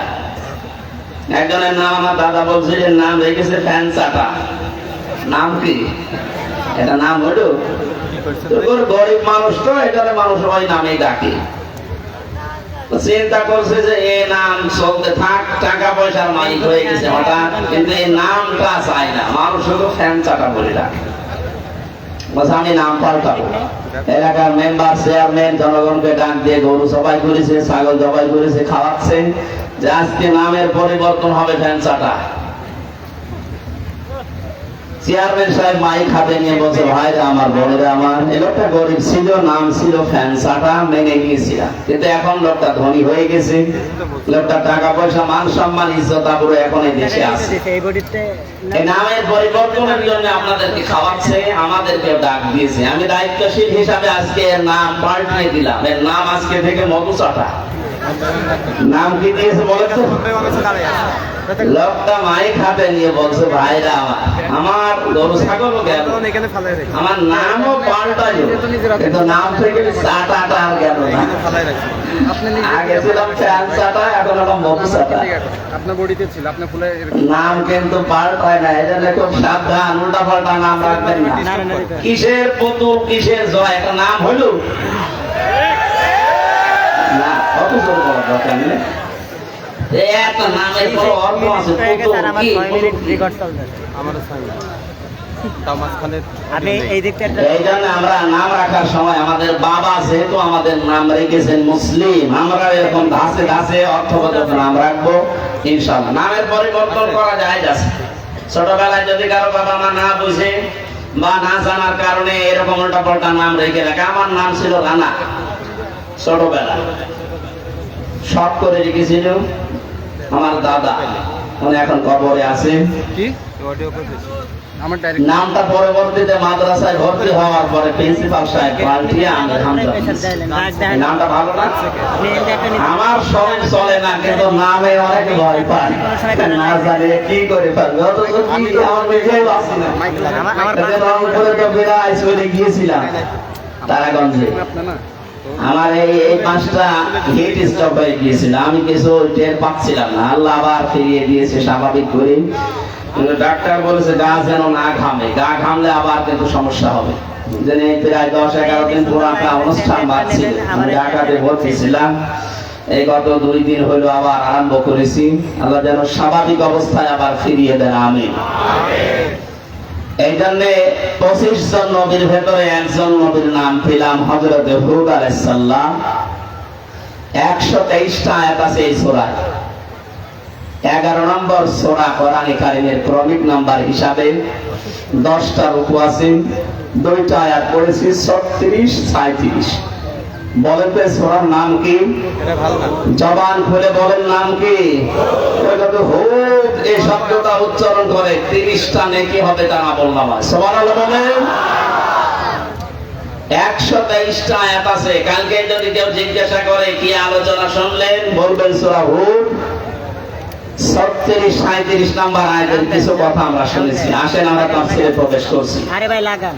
D: একজনের নাম আমার দাদা বলছিলেন, নাম রেখেছে ফ্যান চাটা। নাম কি? এটা নাম হলো গরিব মানুষ, তো এটারে মানুষ ওই নামেই ডাকে। চিন্তা করছে যে এই নাম চলতে থাক, টাকা পয়সার মালিক হয়ে গেছে হঠাৎ, কিন্তু এই নামটা চাই না, মানুষ শুধু ফ্যান চাটা বলে ডাকে। আমি নাম পাল্টাবো। এলাকার মেম্বার, চেয়ারম্যান জনগণকে ডাক দিয়ে গরু জবাই করেছে, ছাগল জবাই করেছে, খাওয়াচ্ছে যে আজকে নামের পরিবর্তন হবে ফ্যান চাটা। চেয়ারম্যান সাহেব মাইক হাতে নিয়ে বলছে, ভাইরা আমার, বোনেরা আমার, এই লোকটা গরিব ছিল, নাম ছিল ফ্যান চাটা, মেনে নিয়েছিলাম, কিন্তু এখন লোকটা ধনী হয়ে গেছে, লোকটা টাকা পয়সা, মান সম্মান, ইজ্জত আবরু এখন এই দেশে আছে। এই নামের পরিবর্তনের জন্য আপনাদেরকে খাওয়াচ্ছে, আমাদেরকে ডাক দিয়েছে। আমি দায়িত্বশীল হিসাবে আজকে এর নাম পাল্টে দিলাম। এর নাম আজকে থেকে মধু চাটা। নাম কি দিয়েছে বলে তো? লোকটা মাইক হাতে নিয়ে বলছে, ভাইরা আমার, আমার গরু ছাগলও গেল, আমার নামও পাল্টাইল, কিন্তু নাম থেকে চাটাটা আর গেল না। আগে ছিলাম ফ্যান চাটা, এখন হলাম মধু চাটা। নাম কিন্তু পাল্টায় না, এই জন্য খুব সাবধান, উল্টা পাল্টা নাম রাখবেন না। কিসের পুতুল, কিসের জয়, একটা নাম হলো না, কত জোর করার দরকার নেই। এত নামের পর অর্থ আছে কত
E: স্যার আমার
D: কি
E: 6 মিনিট রেকর্ড চলতেছে
F: আমারও 6 মিনিট তাও মাঝখানে
E: আমি এই দিকটা একটা
D: এই জন্য আমরা নাম রাখার সময় আমাদের বাবা যেহেতু আমাদের নাম রেখেছেন মুসলিম, আমরা এরকম ধাসে ধাসে অর্থবোধক নাম রাখবো ইনশাআল্লাহ। নামের পরিবর্তন করা যায় যাচ্ছে। ছোটবেলায় যদি কারো বাবা মা না বুঝে বা না জানার কারণে এরকম উল্টা পাল্টা নাম রেখে রাখে। আমার নাম ছিল রানা, ছোটবেলা শখ করে রেখেছিল আমার দাদা, উনি এখন কবরে আছে।
F: কি অডিও করতেছি আমার ডাইরেক্ট
D: নামটা পরবর্তীতে মাদ্রাসায় ভর্তি হওয়ার পরে প্রিন্সিপাল সাহেব পাল্টিয়ে আমি হামজা দিয়েছি। এই নামটা ভালো না? আমার শরীর চলে না, কিন্তু নামে অনেক ভয় পায়, না জানে কি করে পারবে। অথচ কি আমার নিজেই বাঁচি না। এতে রংপুরে তো বিরাজ চলে গিয়েছিলাম তারাগঞ্জে।
F: আপনার না
D: আমার এই 5টা হিট স্টপ হয়ে গিয়েছিল, আমি কিছু টের পাচ্ছিলাম না। আল্লাহ আবার ফিরিয়ে দিয়েছে স্বাভাবিক করে। কিন্তু ডাক্তার বলেছে গা যেন না ঘামে, গা ঘামলে আবার কিন্তু সমস্যা হবে। যেন প্রায় 10-11 দিন পুরো একটা অনুষ্ঠান বাড়ছিল, আমি ঢাকাতে ভর্তি ছিলাম। এই গত 2 দিন হলো আবার আরম্ভ করেছি। আল্লাহ যেন স্বাভাবিক অবস্থায় আবার ফিরিয়ে দেন, আমিন। এই জন্যে 25 জন নবীর ভেতরে একজন নবীর নাম পেলাম হযরত হুদ আলাইহিস সালাম। 123টা আয়াত আছে এই সূরায়। 11 নম্বর সূরা কোরআনে কারীমের ক্রমিক নাম্বার হিসাবে 10টা রুকু আছে। 2টা আয়াত পড়েছি 36-37। বলেন তো সূরার নাম কি?
F: এটা ভালো না
D: জবান খুলে বলেন নাম কি? হুদ এই শব্দটা উচ্চারণ করে 30টা নেকি হবে তার আমলনামায়। সুবহানাল্লাহ বলেন। 123টা আয়াত আছে। কালকে যদি কেউ জিজ্ঞাসা করে কি আলোচনা শুনলেন, বলবেন সূরা হুদ 36-37 নাম্বার আয়াতের কিছু কথা আমরা শুনেছি। আসেন আমরা তাফসীরে প্রবেশ করছি।
E: আরে ভাই লাগান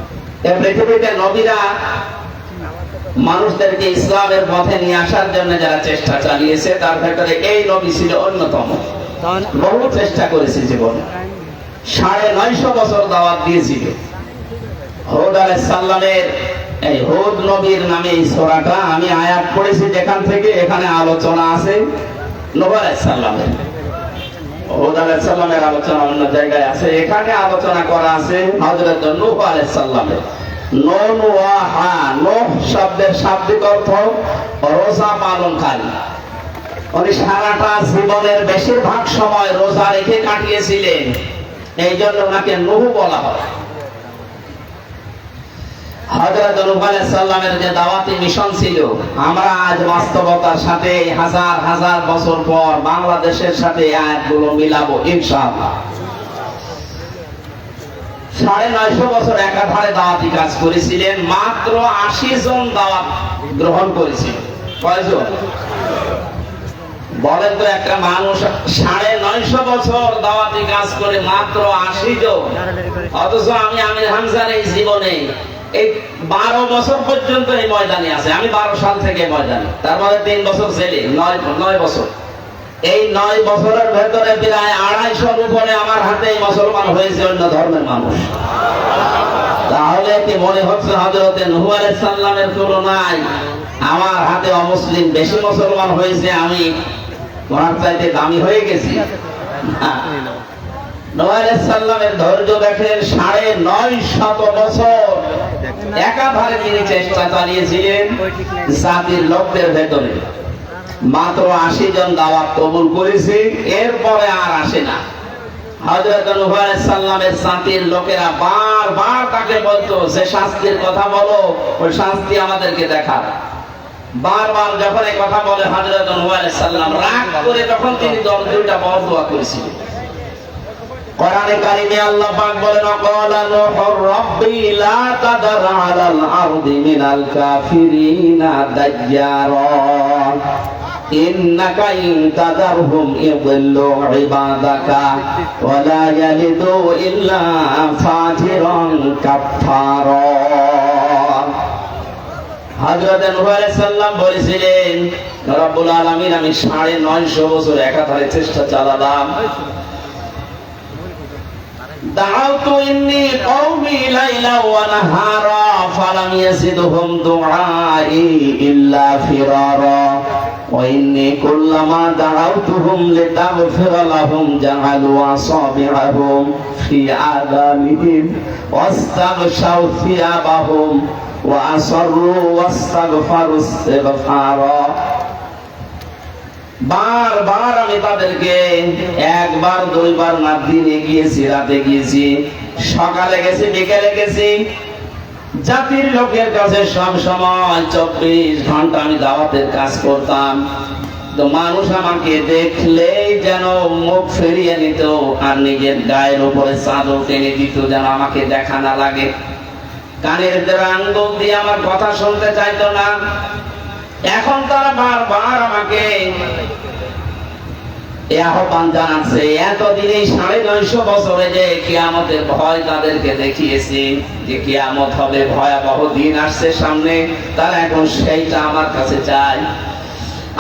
D: এই পৃথিবীতে নবীরা মানুষদেরকে ইসলামের পথে নিয়ে আসার জন্য যারা চেষ্টা চালিয়েছে, তার ভেতরে এই নবী ছিল অন্যতম।
E: তখন
D: বহু চেষ্টা করেছে জীবনে, 950 বছর দাওয়াত দিয়েছিল। হুদ আলাইহিস সালামের এই হুদ নবীর নামে এই সূরাটা আমি আয়াত পড়েছি যেখান থেকে এখানে আলোচনা আছে নূহ আলাইহিস সালামের। হুদ আলাইহিস সালামের আলোচনা অন্য জায়গায় আছে, এখানে আলোচনা করা আছে হযরত নূহ আলাইহিস সালামের। নূহ শব্দের শাব্দিক অর্থ রোজা পালনকারী। উনি সারাটা জীবনের বেশিরভাগ সময় রোজা রেখে কাটিয়েছিলেন, এই জন্য ওনাকে নূহ বলা হয়। হযরত নূহ আলাইহিস সালামের যে দাওয়াতি মিশন ছিল, আমরা আজ বাস্তবতার সাথে হাজার হাজার বছর পর বাংলাদেশের সাথে আয়াতগুলো মিলাবো ইনশাআল্লাহ। 950 বছর একাধারে দাওয়াতি কাজ করেছিলেন, মাত্র 80 জন দাওয়াত গ্রহণ করেছিল। কয়জন বলেন তো? একটা মানুষ 950 বছর দাওয়াতি কাজ করে মাত্র 80 জন। অথচ আমি আমির হামজার এই জীবনে এই 12 বছর পর্যন্ত এই ময়দানে আছে। আমি 12 সাল থেকে ময়দানে, তার মধ্যে 3 বছর জেলে, 9 বছর। এই 9 বছরের ভেতরে প্রায় 250 উপরে আমার হাতে মুসলমান হয়েছে অন্য ধর্মের মানুষ। তাহলে কি মনে হচ্ছে হযরত নূহ আলাইহিস সালামের তুলনায় আমার হাতে অমুসলিম বেশি মুসলমান হয়েছে, আমি ওনার চাইতে দামি হয়ে গেছি? নূহ আলাইহিস সালামের ধৈর্য দেখেন, 950 বছর একাধারে তিনি চেষ্টা চালিয়েছিলেন জাতির লোকদের ভেতরে। মাত্র 80 জন দাওয়াত কবুল করেছে, এরপরে আর আসে না। হযরত নূহ আলাইহিস সালামের জাতির লোকেরা বারবার তাকে বলতো যে শাস্তির কথা বলো, ওই শাস্তি আমাদেরকে দেখা। বারবার যখন এই কথা বলে হযরত নূহ আলাইহিস সালাম রাগ করে, তখন তিনি 2টা বদদোয়া করেছিলেন। কোরআনে কারিমে আল্লাহ পাক বলেন, ক্বালা নূহুর রাব্বি লা তাদার আলাল আরদি মিনাল কাফিরিনা দায়্যারা ইন্নাকা ইন তাদারহুম ইযিল্লু ইবাদাকা ওয়া লা ইয়ালিদু ইল্লা ফাজিরান কাফফারা। হযরত নূহ আলাইহিস সালাম বলেছিলেন, রব্বুল আলামিন আমি 950 বছর একাধারে চেষ্টা চালালাম। দাউতু ইন্নী কওমি লাইলা ওয়া নাহারা ফালাম ইয়াজিদহুম দুআই ইল্লা ফিরারা وإني كلما دعوتهم لتغفر لهم جعلوا أصابعهم في آذانهم واستغشوا ثيابهم وأصروا واستغفروا استغفارا। বারবার আমি তাদেরকে একবার দুইবার না দিনে গিয়েছি, রাতে গিয়েছি, সকালে গেছি, বিকেলে গেছি, জাতির লোকের কাছে সব সময় 24 ঘন্টা আমি দাওয়াতের কাজ করতাম। তো মানুষ আমাকে দেখলেই যেন মুখ ফিরিয়ে নিত আর নিজের গায়ের উপরে চাদর টেনে দিত যেন আমাকে দেখা না লাগে। কানের ভিতরে আঙ্গুল দিয়ে আমার কথা শুনতে চাইতো না। এখন তারা বারবার আমাকে আহ্বান জানাচ্ছে। এতদিনে 950 বছরে যে কিয়ামতের ভয় তাদেরকে দেখিয়েছি, যে কিয়ামত হবে, ভয়াবহ দিন আসছে সামনে, তারা এখন সেইটা আমার কাছে চায়।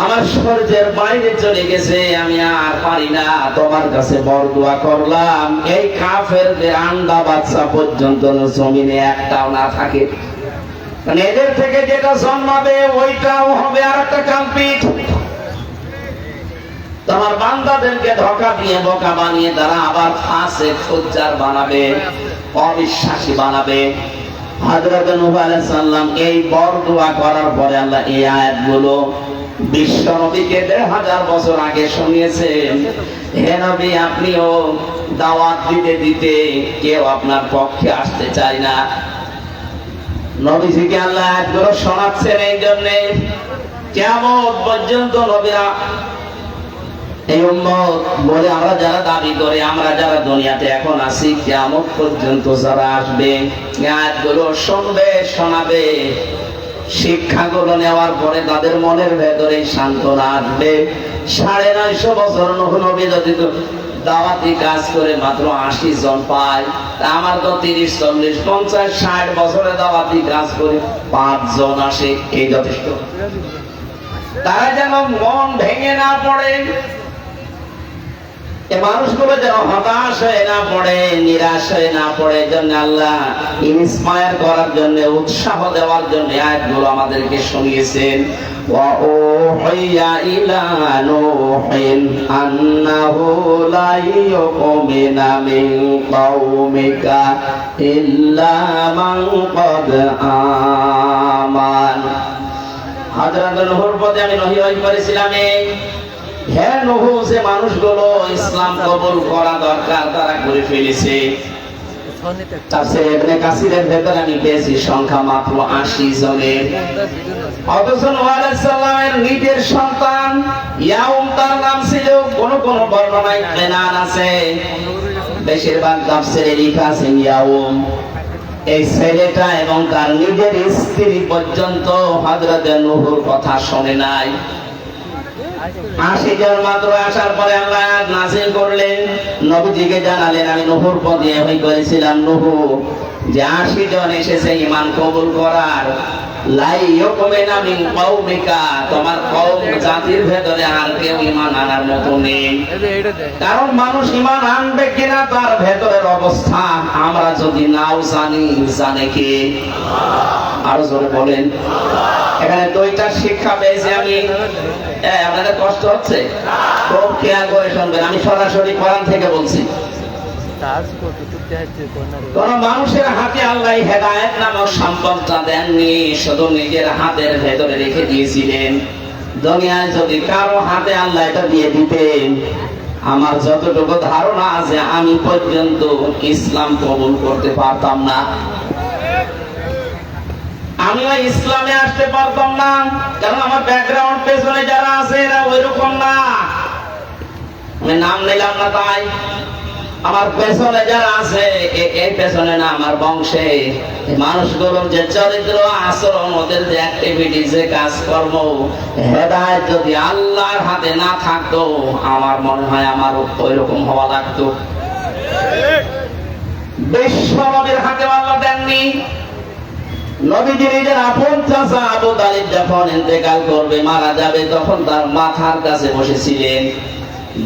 D: আমার সহ্যের বাইরে চলে গেছে, আমি আর পারি না। তোমার কাছে বরদোয়া করলাম এই কাফেরদের আন্ডা বাচ্চা পর্যন্ত জমিনে একটাও না থাকে, কারণ এদের থেকে যেটা জন্মাবে ওইটাও হবে আর একটা কালপিট। তোমার বান্দাদেরকে ধোঁকা দিয়ে বোকা বানিয়ে তারা আবার ফাঁসে ফুজ্জার বানাবে, অবিশ্বাসী বানাবে। হযরত নূহ আলাইহিস সালাম এই বরদোয়া করার পরে আল্লাহ এই আয়াতগুলো বিশ্ব নবীকে 1000 বছর আগে শুনিয়েছেন। হে নবী, আপনিও দাওয়াত দিতে দিতে কেউ আপনার পক্ষে আসতে চায় না। নবীজিকে আল্লাহ আয়াতগুলো শোনাচ্ছেন এই জন্যে কিয়ামত পর্যন্ত নবীরা এই উম্মত বলে আমরা যারা দাবি করে, আমরা যারা দুনিয়াতে এখন আছি, কিয়ামত পর্যন্ত যারা আসবে আয়াতগুলো শুনবে, শোনাবে, শিক্ষাগুলো নেওয়ার পরে তাদের মনের ভেতরে সান্ত্বনা আসবে। 950 বছর নূহ নবী যদি দাওয়াতি কাজ করে মাত্র 80 জন পায়, তা আমার তো 30, 40, 50, 60 বছরে দাওয়াতি কাজ করে 5 জন আসে, এই যথেষ্ট। তারা যেন মন ভেঙে না পড়ে, এই মানুষগুলো যেন হতাশ হয়ে না পড়ে, নিরাশ হয়ে না পড়ে, জন্য আল্লাহ ইন্সপায়ার করার জন্য, উৎসাহ দেওয়ার জন্য আয়াতগুলো আমাদেরকে শুনিয়েছেন। ওয়া উহিয়া ইলা নূহিন আন্নাহু লা ইউমিনা মিন কওমিকা ইল্লা মান ক্বাদ আমান। হযরত নূহর প্রতি আমি ওহী করেছিলাম, হে নূহ, যে মানুষগুলো ইসলাম কবুল করা দরকার তারা করে ফেলেছে। তাফসীর ইবনে কাসিরের ভেতরে আমি পেয়েছি সংখ্যা মাত্র 80 জনের। অথচ নূহ আলাইহিস সালামের নিজের সন্তান ইয়াউম তার নাম ছিল, কোন কোন বর্ণনায় কেনান আছে, বেশিরভাগ তাফসীরে লেখা আছে ইয়াউম। এই ছেলেটা এবং তার নিজের স্ত্রী পর্যন্ত হযরত নূহর কথা শুনে নাই। 80 জন মাত্র আসার পরে আল্লাহ নাযিল করলেন, নবীজিকে জানালেন, আমি নূহর প্রতি ওহী করেছিলাম, নূহ যে 80 জন এসেছে ঈমান কবুল করার, লা ইউমিনা মিন কওমিকা, তোমার কওম জাতির ভেতরে আর কেউ ঈমান আনার মতো নেই। কারণ মানুষ ঈমান আনবে কিনা তার ভেতরের অবস্থা আমরা যদি নাও জানি, জানে কে? আরো জোরে বলেন। এখানে 2টা শিক্ষা পেয়েছি আমি। আপনাদের কষ্ট হচ্ছে? খুব খেয়াল করে শুনবেন, আমি সরাসরি কোরআন থেকে বলছি। কোন মানুষের হাতে আল্লাহ হেদায়েত নামক সম্পদটা দেননি, শুধু নিজের হাতের ভেতরে রেখে দিয়েছিলেন। দুনিয়ায় যদি কারো হাতে আল্লাহ এটা দিয়ে দিতেন, আমার যতটুকু ধারণা আছে আমি পর্যন্ত ইসলাম কবুল করতে পারতাম না, আমিও ইসলামে আসতে পারতাম না। কারণ আমার ব্যাকগ্রাউন্ড পেছনে যারা আছে এরা ওইরকম না, আমি নাম নিলাম না তাই। আমার পেছনে যারা আছে, এই পেছনে না, আমার বংশে মানুষগুলোর যে চরিত্র, আচরণ, ওদের যে অ্যাক্টিভিটি, যে কাজকর্ম, হেদায়েত যদি আল্লাহর হাতে না থাকতো আমার মনে হয় আমার ওইরকম হওয়া লাগতো। বিশ্ব নবীর হাতে আল্লাহ দেননি। নবীজি নিজের আপন চাচা আবু তালিব যখন ইন্তেকাল করবে, মারা যাবে, তখন তার মাথার কাছে বসেছিলেন,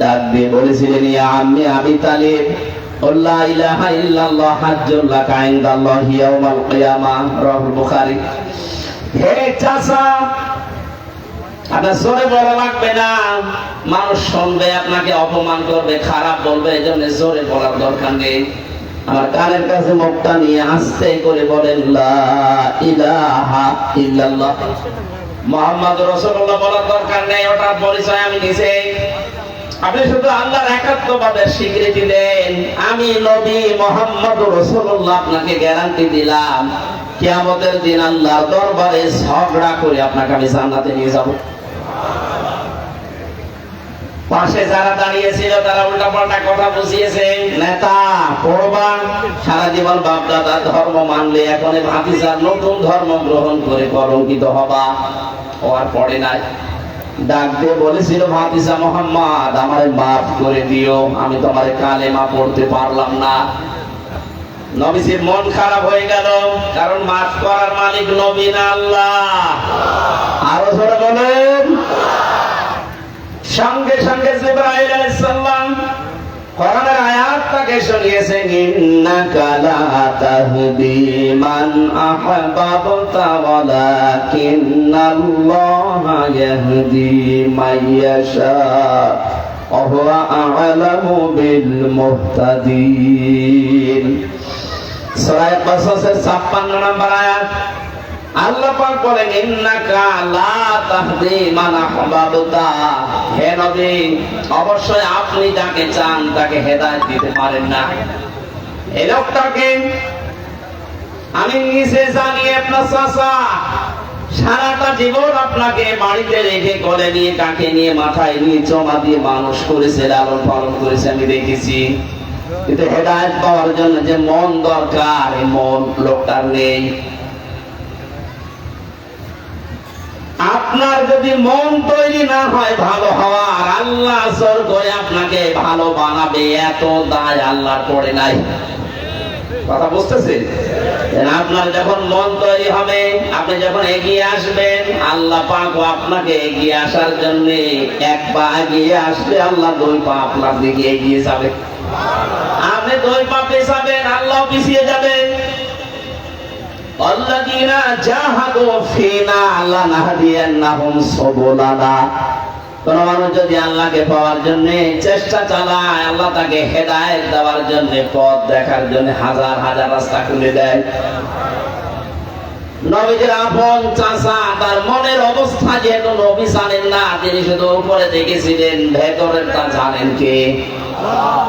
D: ডাক দিয়ে বলেছিলেন, ইয়া আম্মি আবি তালিব, লা ইলাহা ইল্লাল্লাহ হাজ্জুল লাকা ইনদাল্লাহি ইয়াউমাল কিয়ামাহ, রাওয়াহুল বুখারী। হে চাচা, আপনার জোরে বলা লাগবে না, মানুষ শুনবে, আপনাকে অপমান করবে, খারাপ বলবে, এই জন্য জোরে বলার দরকার নেই। আমার কানের কাছে মুখটা নিয়ে আস্তে করে বলেন লা ইলাহা ইল্লাল্লাহ মুহাম্মাদুর রাসূলুল্লাহ বলার দরকার নেই, ওটার পরিচয় আমি নিজে। আপনি শুধু আল্লাহর একাত্মবাদের স্বীকৃতি দেন। আমি নবী মুহাম্মদুর রাসূলুল্লাহ আপনাকে গ্যারান্টি দিলাম, কিয়ামতের দিন আল্লাহর দরবারে ঝগড়া করে আপনাকে আমি জান্নাতে নিয়ে যাব। পাশে যারা দাঁড়িয়েছিল তারা উল্টাপাল্টা কথা বুঝিয়েছে, নেতা পড়বা, সারা জীবন বাপ দাদার ধর্ম মানলে এখন ভাতিজার নতুন ধর্ম গ্রহণ করে কলঙ্কিত হবা। ও আর পড়ে নাই, ডাক দিয়ে বলেছিল, ভাতিজা মোহাম্মদ আমারে মাফ করে দিও, আমি তোমার কালেমা পড়তে পারলাম না। নবীজির মন খারাপ হয়ে গেল, কারণ মাফ করার মালিক নবী না আল্লাহ। আরো জোরে বলেন। সঙ্গে সঙ্গে জিবরাইল আলাইহিস সালাম কোরআনের আয়াতটাকে শুনিয়েছেন, ইন্নাকা লা তাহদি মান আহবাবতা ওয়ালাকিন্নাল্লাহা ইয়াহদি মাইয়াশা ওয়া হুয়া আ'লামু বিল মুহতাদিন। সূরা কাসাসের 56 নম্বর আয়াত। আল্লাহ পাক বলেন, ইন্নাকা লা তাহদি মান আহবাবতা, হে নবী অবশ্যই আপনি যাকে চান তাকে হেদায়েত দিতে পারেন না। এই লোকটাকে আমি নিজে জানি, আপনার চাচা সারাটা জীবন আপনাকে বাড়িতে রেখে কোলে নিয়ে কাকে নিয়ে মাথায় নিয়ে জমা দিয়ে মানুষ করেছে, লালন পালন করেছে, আমি দেখেছি। কিন্তু হেদায়েত পাওয়ার জন্য যে মন দরকার, এই মন লোকটার নেই। আপনার যদি মন তৈরি না হয় ভালো হওয়ার, আল্লাহ জোর করে আপনাকে ভালো বানাবে, এত দায় আল্লাহর পড়ে নাই। কথা বুঝতেছেন? আপনার যখন মন তৈরি হবে, আপনি যখন এগিয়ে আসবেন, আল্লাহ পাক আপনাকে এগিয়ে আসার জন্য এক পা এগিয়ে আসলে আল্লাহ দুই পা আপনার দিকে এগিয়ে যাবে। আপনি দুই পা পেছাবেন, আল্লাহ পিছিয়ে যাবেন। আল্লাযীনা জাহাদু ফিনা লানাহদিয়ান্নাহুম সুবুলানা। কোন মানুষ যদি আল্লাহকে পাওয়ার জন্য চেষ্টা চালায়, আল্লাহ তাকে হেদায়েত দেওয়ার জন্য, পথ দেখার জন্য হাজার হাজার রাস্তা খুলে দেয়। নবীজির আপন চাচা, তার মনের অবস্থা যেহেতু নবী জানেন না, তিনি শুধু উপরে দেখেছিলেন, ভেতরেরটা জানেন কে?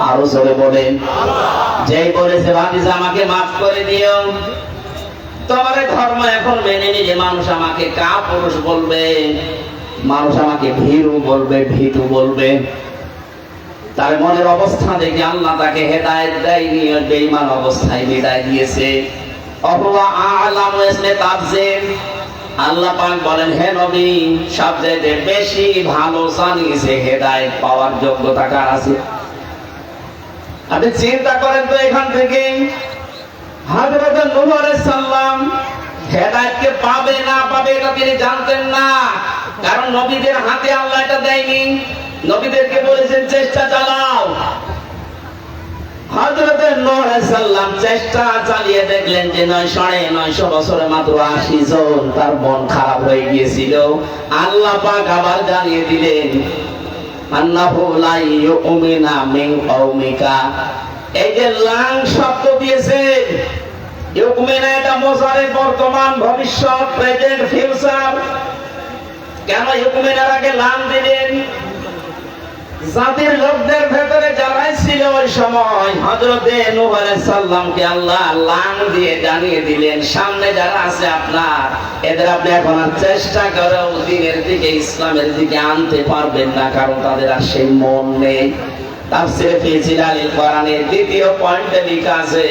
D: আরো জোরে বলেন। যেই বলেছে ভাতিজা আমাকে মাফ করে দিও, তোমার ধর্ম এখন মেনে নিলে মানুষ আমাকে কাপুরুষ বলবে, মানুষ আমাকে ভীরু বলবে, ভীতু বলবে। তার মনের অবস্থা দেখে আল্লাহ তাকে হেদায়েত দেয়নি, বেঈমান অবস্থায় বিদায় দিয়েছে। অহুয়া আ'লামু ইসমে তাফসীর। আল্লাহ পাক বলেন, হে নবী সবচেয়ে বেশি ভালো জানি যে হেদায়েত পাওয়ার যোগ্যতা কার আছে। আপনি চিন্তা করেন তো, এখান থেকে হযরত নূহ আলাইহিস সালাম হেদায়েতকে পাবে না পাবে এটা তিনি জানতেন না, কারণ নবীদের হাতে আল্লাহ এটা দেয়নি। নবীদেরকে বলেছেন চেষ্টা চালাও। হযরত নূহ আলাইহিস সালাম চেষ্টা চালিয়ে দেখলেন যে 950 বছরে মাত্র 80 জন, তার মন খারাপ হয়ে গিয়েছিল। আল্লাহ পাক আবার জানিয়ে দিলেন, আন্নাহু লা ইউমিনা মিন কওমিকা। এই যে লাং শব্দ দিয়েছে, ইউমিনা এটা মুজারে, বর্তমান, ভবিষ্যৎ, প্রেজেন্ট, ফিউচার। কেন ইউমিনার আগে লাং দিলেন? জাতির লোকদের ভেতরে যারাই ছিল ওই সময়, হযরত নূহ আলাইহিস সালামকে আল্লাহ লাং দিয়ে জানিয়ে দিলেন, সামনে যারা আছে আপনার, এদের আপনি এখন আর চেষ্টা করেও দ্বীনের দিকে, ইসলামের দিকে আনতে পারবেন না, কারণ তাদের আর সেই মন নেই। তাফসীরে ফি জিলালিল কোরআনের দ্বিতীয় পয়েন্টে লেখা আছে,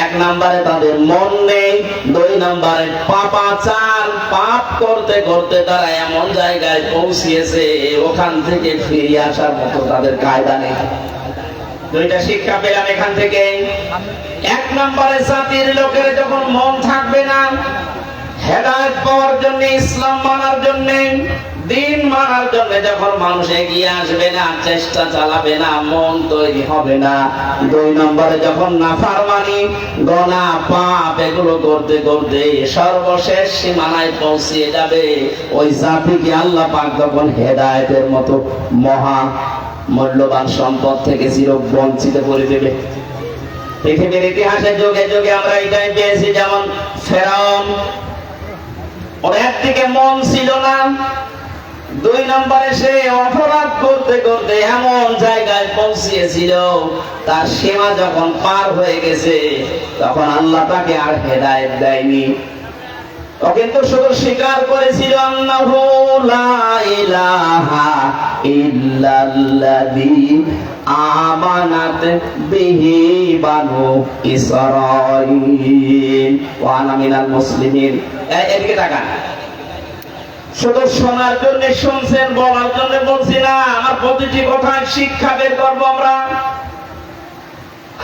D: 1 নম্বরে তাদের মন নেই, 2 নম্বরে পাপাচার, পাপ করতে করতে তারা এমন জায়গায় পৌঁছিয়েছে ওখান থেকে ফিরে আসার মতো তাদের কায়দা নেই। দুইটা শিক্ষা পেলাম এখান থেকে। 1 নম্বরে জাতির লোকের যখন মন থাকবে না হেদায়েত পাওয়ার জন্য, ইসলাম মানার জন্য, দিন মানার জন্য যখন মানুষ এগিয়ে আসবে না, চেষ্টা চালাবে না, মন তৈরি হবে না, 2 নম্বরে যখন নাফরমানি, গোনাহ, পাপ এগুলো করতে করতে সর্বশেষ সীমানায় পৌঁছিয়ে যাবে, ওই জাতিকে আল্লাহ পাক তখন হেদায়েতের মতো মহা মূল্যবান সম্পদ থেকে চির বঞ্চিত করে দেবে। পৃথিবীর ইতিহাসে যুগে যুগে আমরা এটাই পেয়েছি, যেমন ফেরাউন, ওর একদিকে মন ছিল না, 2 নম্বরে সে অপরাধ করতে করতে এমন জায়গায় পৌঁছিয়েছিল, তার সীমা যখন পার হয়ে গেছে তখন আল্লাহ তাকে আর হেদায়েত দেয়নি। ও কিন্তু শুধু স্বীকার করেছিল আন্নাহু লা ইলাহা ইল্লাল্লাযী আমানাত বিহি বানু ইসরাঈল ওয়া আনা মিনাল মুসলিমিন। এদিকে তাকান, শুধু শোনার জন্য শুনছেন, বলার জন্য বলছি না, আমার প্রতিটি কথায় শিক্ষা বের করবো আমরা।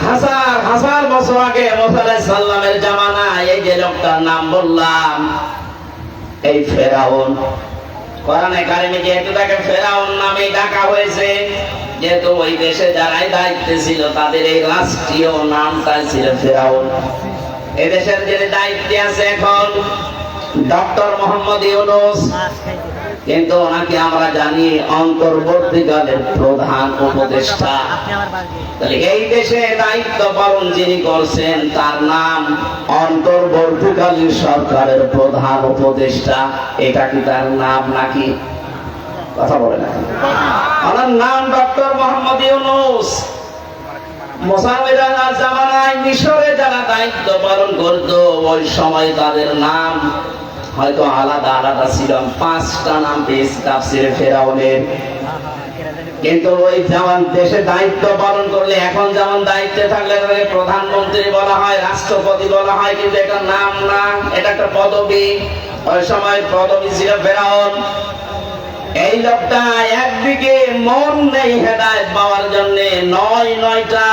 D: হাজার হাজার বছর আগে মুসা আলাইহিস সালামের জামানায় এই যে লোকটার নাম বললাম, এই ফেরাউন, কোরআনে কারিমে যেহেতু তাকে ফেরাউন নামে ডাকা হয়েছে, যেহেতু ওই দেশে যারাই দায়িত্বে ছিল তাদের এই রাষ্ট্রীয় নামটাই ছিল ফেরাউন। এই দেশের যে দায়িত্বে আছে এখন ডক্টর মোহাম্মদ ইউনূস, কিন্তু ওনাকে আমরা জানি অন্তর্বর্তীকালের প্রধান উপদেষ্টা। তাহলে এই দেশে দায়িত্ব পালন যিনি করছেন তার নাম অন্তর্বর্তীকালীন সরকারের প্রধান উপদেষ্টা। এটা কি তার নাম নাকি? কথা বলে না, ওনার নাম ডক্টর মোহাম্মদ ইউনূস। মুসা আলাইহিস জামানায় মিশরে যারা দায়িত্ব পালন করত ওই সময় তাদের নাম হয়তো আলাদা আলাদা ছিল, 5টা নাম পেয়েছি তাফসিরে ফেরাউনের। কিন্তু ওই যেমন দেশে দায়িত্ব পালন করলে, এখন যেমন দায়িত্বে থাকলে তাকে প্রধানমন্ত্রী বলা হয়, রাষ্ট্রপতি বলা হয়, কিন্তু এটা নাম না, এটা একটা পদবি। ওই সময় পদবি ছিল ফেরাউন। এই লোকটা একদিকে মন নেই হেদায়েত পাওয়ার জন্য, 9টা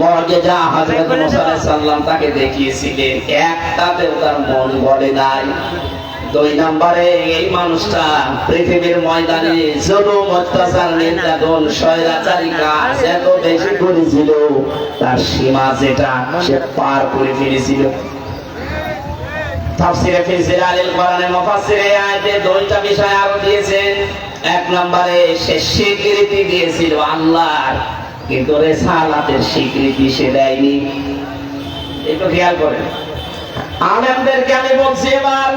D: মুআজিজা হযরত মুসা আলাইহিস সালাম তাকে দেখিয়েছিলেন, একটাতেও তার মন গলে নাই। 2 নম্বরে এই মানুষটা পৃথিবীর ময়দানে জুলুম, অত্যাচার, নির্যাতন, স্বৈরাচারী কাজ এত বেশি করেছিল, তার সীমা যেটা সে পার করে ফেলেছিল। তাফসীরে ফি জিলালিল কোরআনে মুফাসসির এই আয়াতে 2টা বিষয় আরো দিয়েছেন। 1 নম্বরে সে স্বীকৃতি দিয়েছিল আল্লাহর, কিন্তু রিসালাতের স্বীকৃতি সে দেয়নি। একটু খেয়াল করেন, আলেমদেরকে আমি বলছি এবার,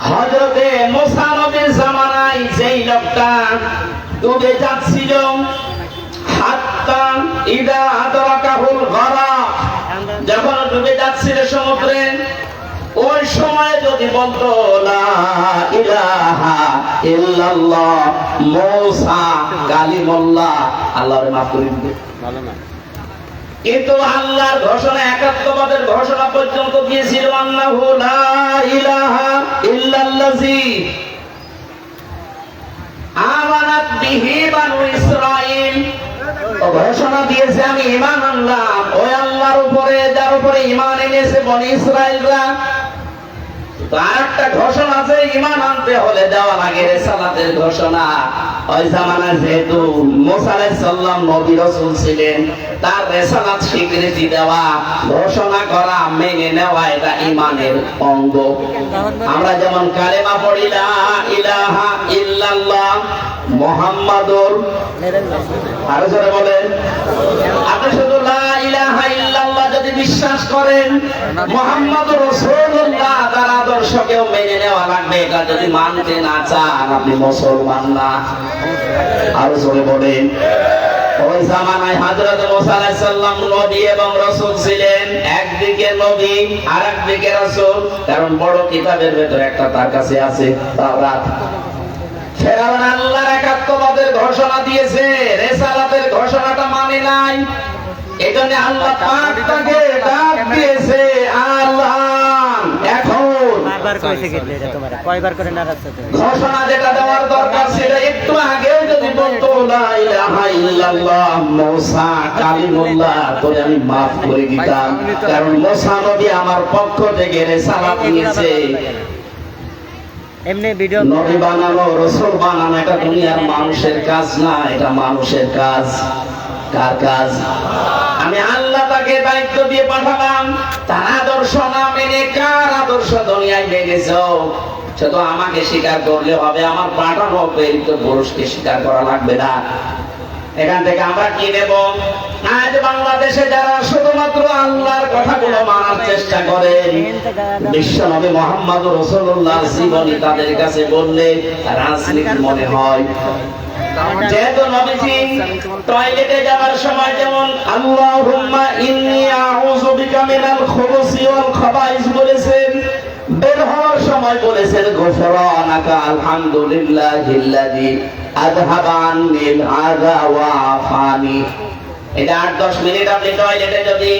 D: হযরতে মুসা নবীর জামানায় যেই লোকটা ডুবে যাচ্ছিল, হাত্তা ইদা আদরাকাহুল গরাক, যখন ডুবে যাচ্ছিল সমুদ্রে, ওই সময় যদি বলতো লা ইলাহা ইল্লাল্লাহ মুসা কালিমুল্লাহ, আল্লাহরে মাফ করে দিবে।
F: ভালো না,
D: কিন্তু আল্লাহর ঘোষণা, একাত্মবাদের ঘোষণা পর্যন্ত দিয়েছিল, আন্নাহু লা ইলাহা ইল্লাল্লাযী আমানাত বিহি বানু ইসরাঈল। ঘোষণা দিয়েছে আমি ঈমান আনলাম ওই আল্লাহর উপরে যার উপরে ঈমান এনেছে বনি ইসরাঈলরা। তার একটা ঘোষণা আছে, ঈমান আনতে হলে দেওয়া লাগে রিসালাতের ঘোষণা। ওই জামানায় যেহেতু মুসা আলাইহিস সালাম নবী রাসূল ছিলেন, তার রিসালাত স্বীকৃতি দেওয়া, ঘোষণা করা, মেনে নেওয়া এটা ঈমানের অঙ্গ। আমরা যেমন কালেমা পড়ি লা ইলাহা ইল্লাল্লাহ মুহাম্মাদুর, আরো জোরে বলেন, আপনি শুধু লা ইলাহা ইল্লাল্লাহ যদি বিশ্বাস করেন, মুহাম্মাদুর রাসূলুল্লাহ তার আদর্শকেও মেনে নেওয়া লাগবে। এটা যদি মানতে না চান আপনি মুসলমান না। আরো জোরে বলেন, ওই জামানায় হযরত মুসা আলাইহিস সালাম নবী এবং রাসূল ছিলেন, একদিকে নবী আর একদিকে রাসূল, কারণ বড় কিতাবের ভেতরে একটা তার কাছে আছে তাওরাত। ফেরাউন আল্লাহর একাত্মবাদের ঘোষণা দিয়েছে, রিসালাতের ঘোষণাটা মানে নাই। এজন্য আল্লাহ পাক তাকে ডাক দিয়েছে আল্লাহ। এখন
E: বারবার কইছে গেলে এটা তোমার কয়বার করে নারাজ হতে
D: ঘোষণা যেটা দেওয়ার দরকার ছিল একটু আগে যদি বলতো লা ইলাহা ইল্লাল্লাহ মুসা কালিমুল্লাহ, তোরে আমি maaf করে দিতাম, কারণ মুসা নবী আমার পক্ষ থেকে রিসালাত নিয়েছে।
E: এমনি ভিডিও
D: নবী বানানো, রসুল বানানো এটা দুনিয়ার মানুষের কাজ না, এটা মানুষের কাজ। কার কাজ? আমি আল্লাহ তাকে দায়িত্ব দিয়ে পাঠালাম, তার আদর্শ না মেনে কার আদর্শ দুনিয়ায় মেনেছ, শুধু আমাকে স্বীকার করলে হবে, আমার পাঠানো প্রেরিত পুরুষকে স্বীকার করা লাগবে না। এখান থেকে আমরা কি নেব? আজ বাংলাদেশে যারা শুধুমাত্র আল্লাহর কথাগুলো মানার চেষ্টা করেন, বিশ্ব নবী মুহাম্মদ রাসূলুল্লাহর জীবনী তাদের কাছে বললে রাজনীতি মনে হয়। যেহেতু নবীজি টয়লেটে যাওয়ার সময় যেমন আল্লাহুম্মা ইন্নী আউযু বিকা মিনাল খুবুসি ওয়াল খাবাইস বলেছেন, বের হওয়ার সময় বলেছেন গুফরানাকা আলহামদুলিল্লাহিল্লাযী আযহাবা আন্নিল আযা ওয়া আফানি। এটা 8-10 মিনিট আপনি টয়লেটে যদি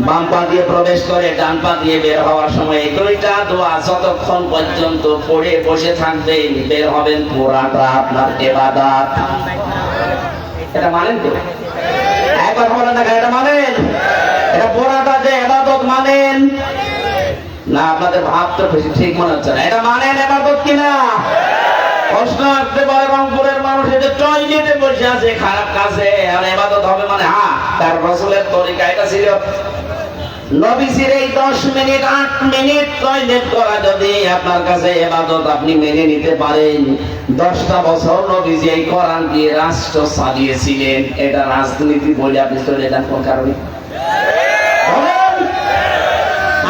D: বাম পা দিয়ে প্রবেশ করে ডান পা দিয়ে বের হওয়ার সময় এই দুইটা দোয়া যতক্ষণ পর্যন্ত পড়ে বসে থাকবেন, বের হবেন পুরাটা আপনার ইবাদত। এটা মানেন তো? একবার বলেন না, এটা মানেন? এটা পুরাটা যে ইবাদত মানেন না? আপনাদের ভাব তো বেশি ঠিক মনে হচ্ছে না। এটা মানেন ইবাদত কিনা? প্রশ্ন আসতে পারে রংপুরের মানুষ যে টয়লেটে বসে আছে খারাপ কাজে আর ইবাদত হবে মানে? হ্যাঁ, তার রাসূলের তরিকা এটা ছিল। নবীজির এই 10 মিনিট 8 মিনিট টয়লেট করা যদি আপনার কাছে ইবাদত আপনি মেনে নিতে পারেন, 10টা বছর নবীজি এই কোরআন দিয়ে রাষ্ট্র চালিয়েছিলেন, এটা রাজনীতি বলে আপনি চলে যান কোন কারণে?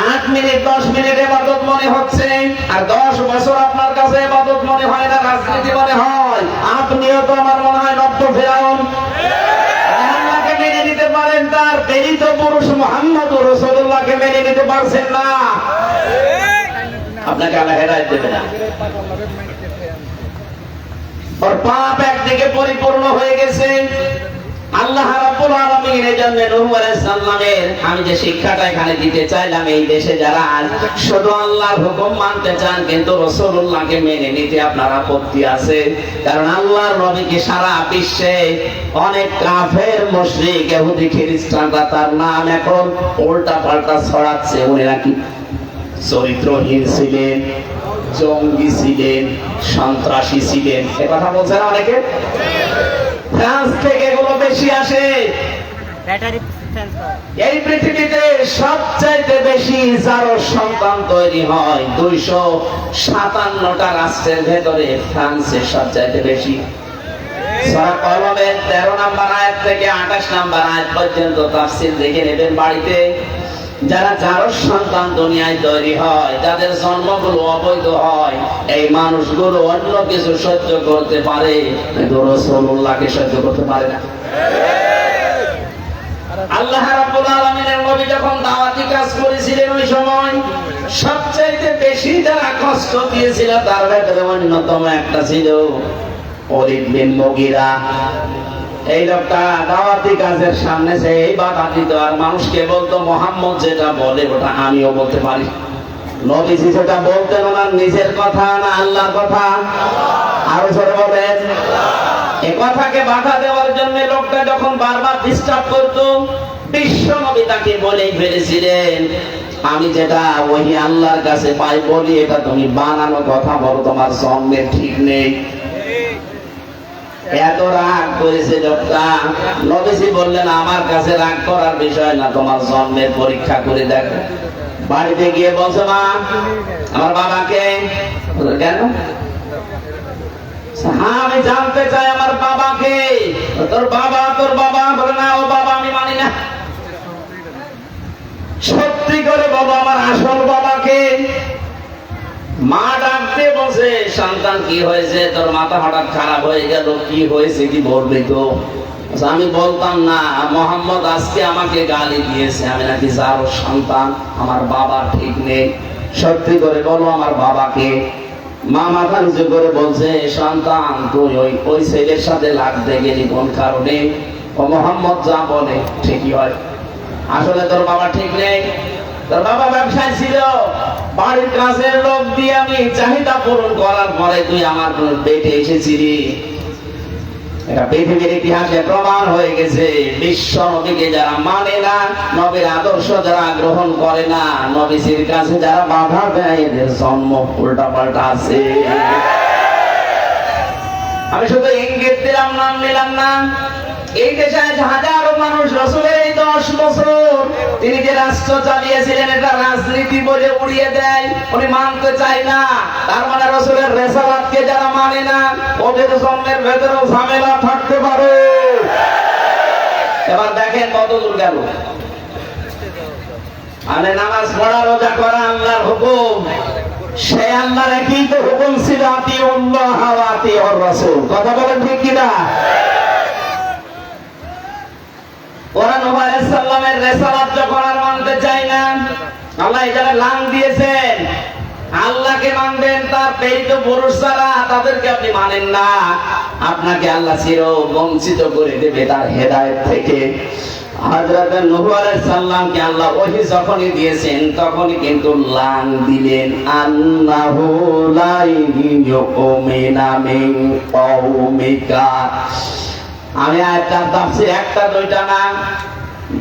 D: 8 মিনিট 10 মিনিট ইবাদত মনে হচ্ছে আর 10 বছর আপনার কাছে ইবাদত মনে হয় না, রাজনীতি মনে হয়। আপনিও তো আমার মনে হয় নব্য ফেরাউন। আল্লাহকে মেনে নিতে পারেন, তার প্রেরিত পুরুষ মুহাম্মদুর রাসূলুল্লাহকে মেনে নিতে পারছেন না, আপনাকে আল্লাহ হেদায়েত দেবে না। ওর পাপ একদিকে পরিপূর্ণ হয়ে গেছে। আল্লাহ রাব্বুল আলামিন এর জন্য নূহ আলাইহিস সালামের আমি যে শিক্ষাটা এখানে দিতে চাইলাম, এই দেশে যারা শুধু আল্লাহর হুকুম মানতে চান কিন্তু রাসূলুল্লাহকে মেনে নিতে আপনার আপত্তি আছে, কারণ আল্লাহর নবীকে সারা বিশ্বে অনেক কাফের মুশরিক ইহুদি খ্রিস্টানরা তার নাম এখন উল্টা পাল্টা ছড়াচ্ছে। উনি নাকি চরিত্রহীন ছিলেন, জঙ্গি ছিলেন, সন্ত্রাসী ছিলেন, এ কথা বলছেন অনেকে। ফ্রান্স থেকে এগুলো বেশি আসে।
E: ব্যাটারি চেঞ্জ করা
D: এই পৃথিবীতে সবচাইতে বেশি যার সন্তান তৈরি হয় 257টা রাষ্ট্রের ভেতরে ফ্রান্সে সবচাইতে বেশি। সূরা কলমের 13 নম্বর আয়াত থেকে 28 নম্বর আয়াত পর্যন্ত তাফসীর দেখে নেবেন বাড়িতে। যারা যার সন্তান দুনিয়ায় তৈরি হয়, যাদের জন্মগুলো অবৈধ হয়, এই মানুষগুলো অন্য কিছু সহ্য করতে পারে কিন্তু রাসূলুল্লাহকে সহ্য করতে পারে না। আল্লাহ রাব্বুল আলামিনের নবী যখন দাওয়াতি কাজ করেছিলেন ওই সময় সবচাইতে বেশি যারা কষ্ট দিয়েছিল তার ভেতরে অন্যতম একটা ছিল ওলীদ বিন মুগীরা। এই লোকটা দাওয়াতি কাজের সামনে সে এই বাধা দিত আর মানুষকে বলতো মুহাম্মদ যেটা বলে ওটা আমিও বলতে পারি। নবীজি যেটা বলতেন ওনার নিজের কথা না আল্লাহর কথা? আরো জোরে বলেন। এই কথাকে বাধা দেওয়ার জন্য লোকটা যখন বারবার ডিস্টার্ব করতো, বিশ্ব নবী তাকে বলেই ফেলেছিলেন, আমি যেটা ওহি আল্লাহর কাছে পাই বলি এটা তুমি বানানো কথা বলো, তোমার জন্মের ঠিক নেই। এত রাগ করেছে লোকটা। নবীজি বললেন আমার কাছে রাগ করার বিষয় না, তোমার জন্মের পরীক্ষা করে দেখো। বাড়িতে গিয়ে বলছে মা আমার বাবাকে। কেন? হ্যাঁ আমি জানতে চাই আমার বাবাকে। তোর বাবা বলে না, ও বাবা আমি মানি না। সত্যি করে বাবা আমার আসল বাবাকে। মা ডাকতে বসে সন্তান কি হয়েছে, তোর মাথা হঠাৎ খারাপ হয়ে গেল, কি হয়েছে কি বলবি তো? আমি বলতাম না মোহাম্মদ আজকে আমাকে গালি দিয়েছে, আমি নাকি যার সন্তান, আমার বাবা ঠিক নেই। সত্যি করে বলো আমার বাবাকে। মা মাথা নিচু করে বলছে সন্তান তুই ওই ছেলের সাথে লাগতে গেলি কোন কারণে? ও মোহাম্মদ যা বলে ঠিকই হয়। আসলে তোর বাবা ঠিক নেই, তোর বাবা ব্যবসায় ছিল, বাড়ির কাছের লোক দিয়ে আমি চাহিদা পূরণ করার পরে তুই আমার পেটে এসেছিলি। এটা পৃথিবীর ইতিহাসে প্রমাণ হয়ে গেছে। বিশ্ব নবীকে যারা মানে না, নবীর আদর্শ যারা গ্রহণ করে না, নবীজির কাছে যারা বাধা দেয়, এদের জন্ম উল্টা পাল্টা আছে। আমি শুধু ইঙ্গিত দিলাম, নাম নিলাম না। এই দেশে হাজারো মানুষ রাসূলের এই 10 বছর তিনি যে রাষ্ট্র চালিয়েছিলেন এটা রাজনীতি বলে উড়িয়ে দেয়, উনি মানতে চায় না। তার মানে রাসূলের রিসালাতকে যারা মানে না, ওদের জন্মের ভেতরে ঝামেলা থাকতে পারে। এবার দেখেন কত দূর গেল। আরে নামাজ পড়া, রোজা করা আল্লাহর হুকুম, সে আল্লাহর একই তো হুকুম ছিল, আতিউল্লাহ ওয়া আতিউর রাসূল। কথা বলেন ঠিক কিনা? ওরা নূহ আলাইহিস সালামের রিসালাত যখন আর মানতে চায় না, আল্লাহ এখানে লাং দিয়েছেন, আল্লাহকে মানবেন তার প্রেরিত পুরুষ ছাড়া তাদেরকে আপনি মানেন না, আপনাকে আল্লাহ চির বঞ্চিত করে দেবে তার হেদায়েত থেকে। হযরত নূহ আলাইহিস সালামকে আল্লাহ ওহী যখনই দিয়েছেন তখনই কিন্তু লাং দিলেন, আন্নাহু লা ইউমিনা মিন কওমিকা। আমি আয়াতটার তাফসীর একটা দুইটা না,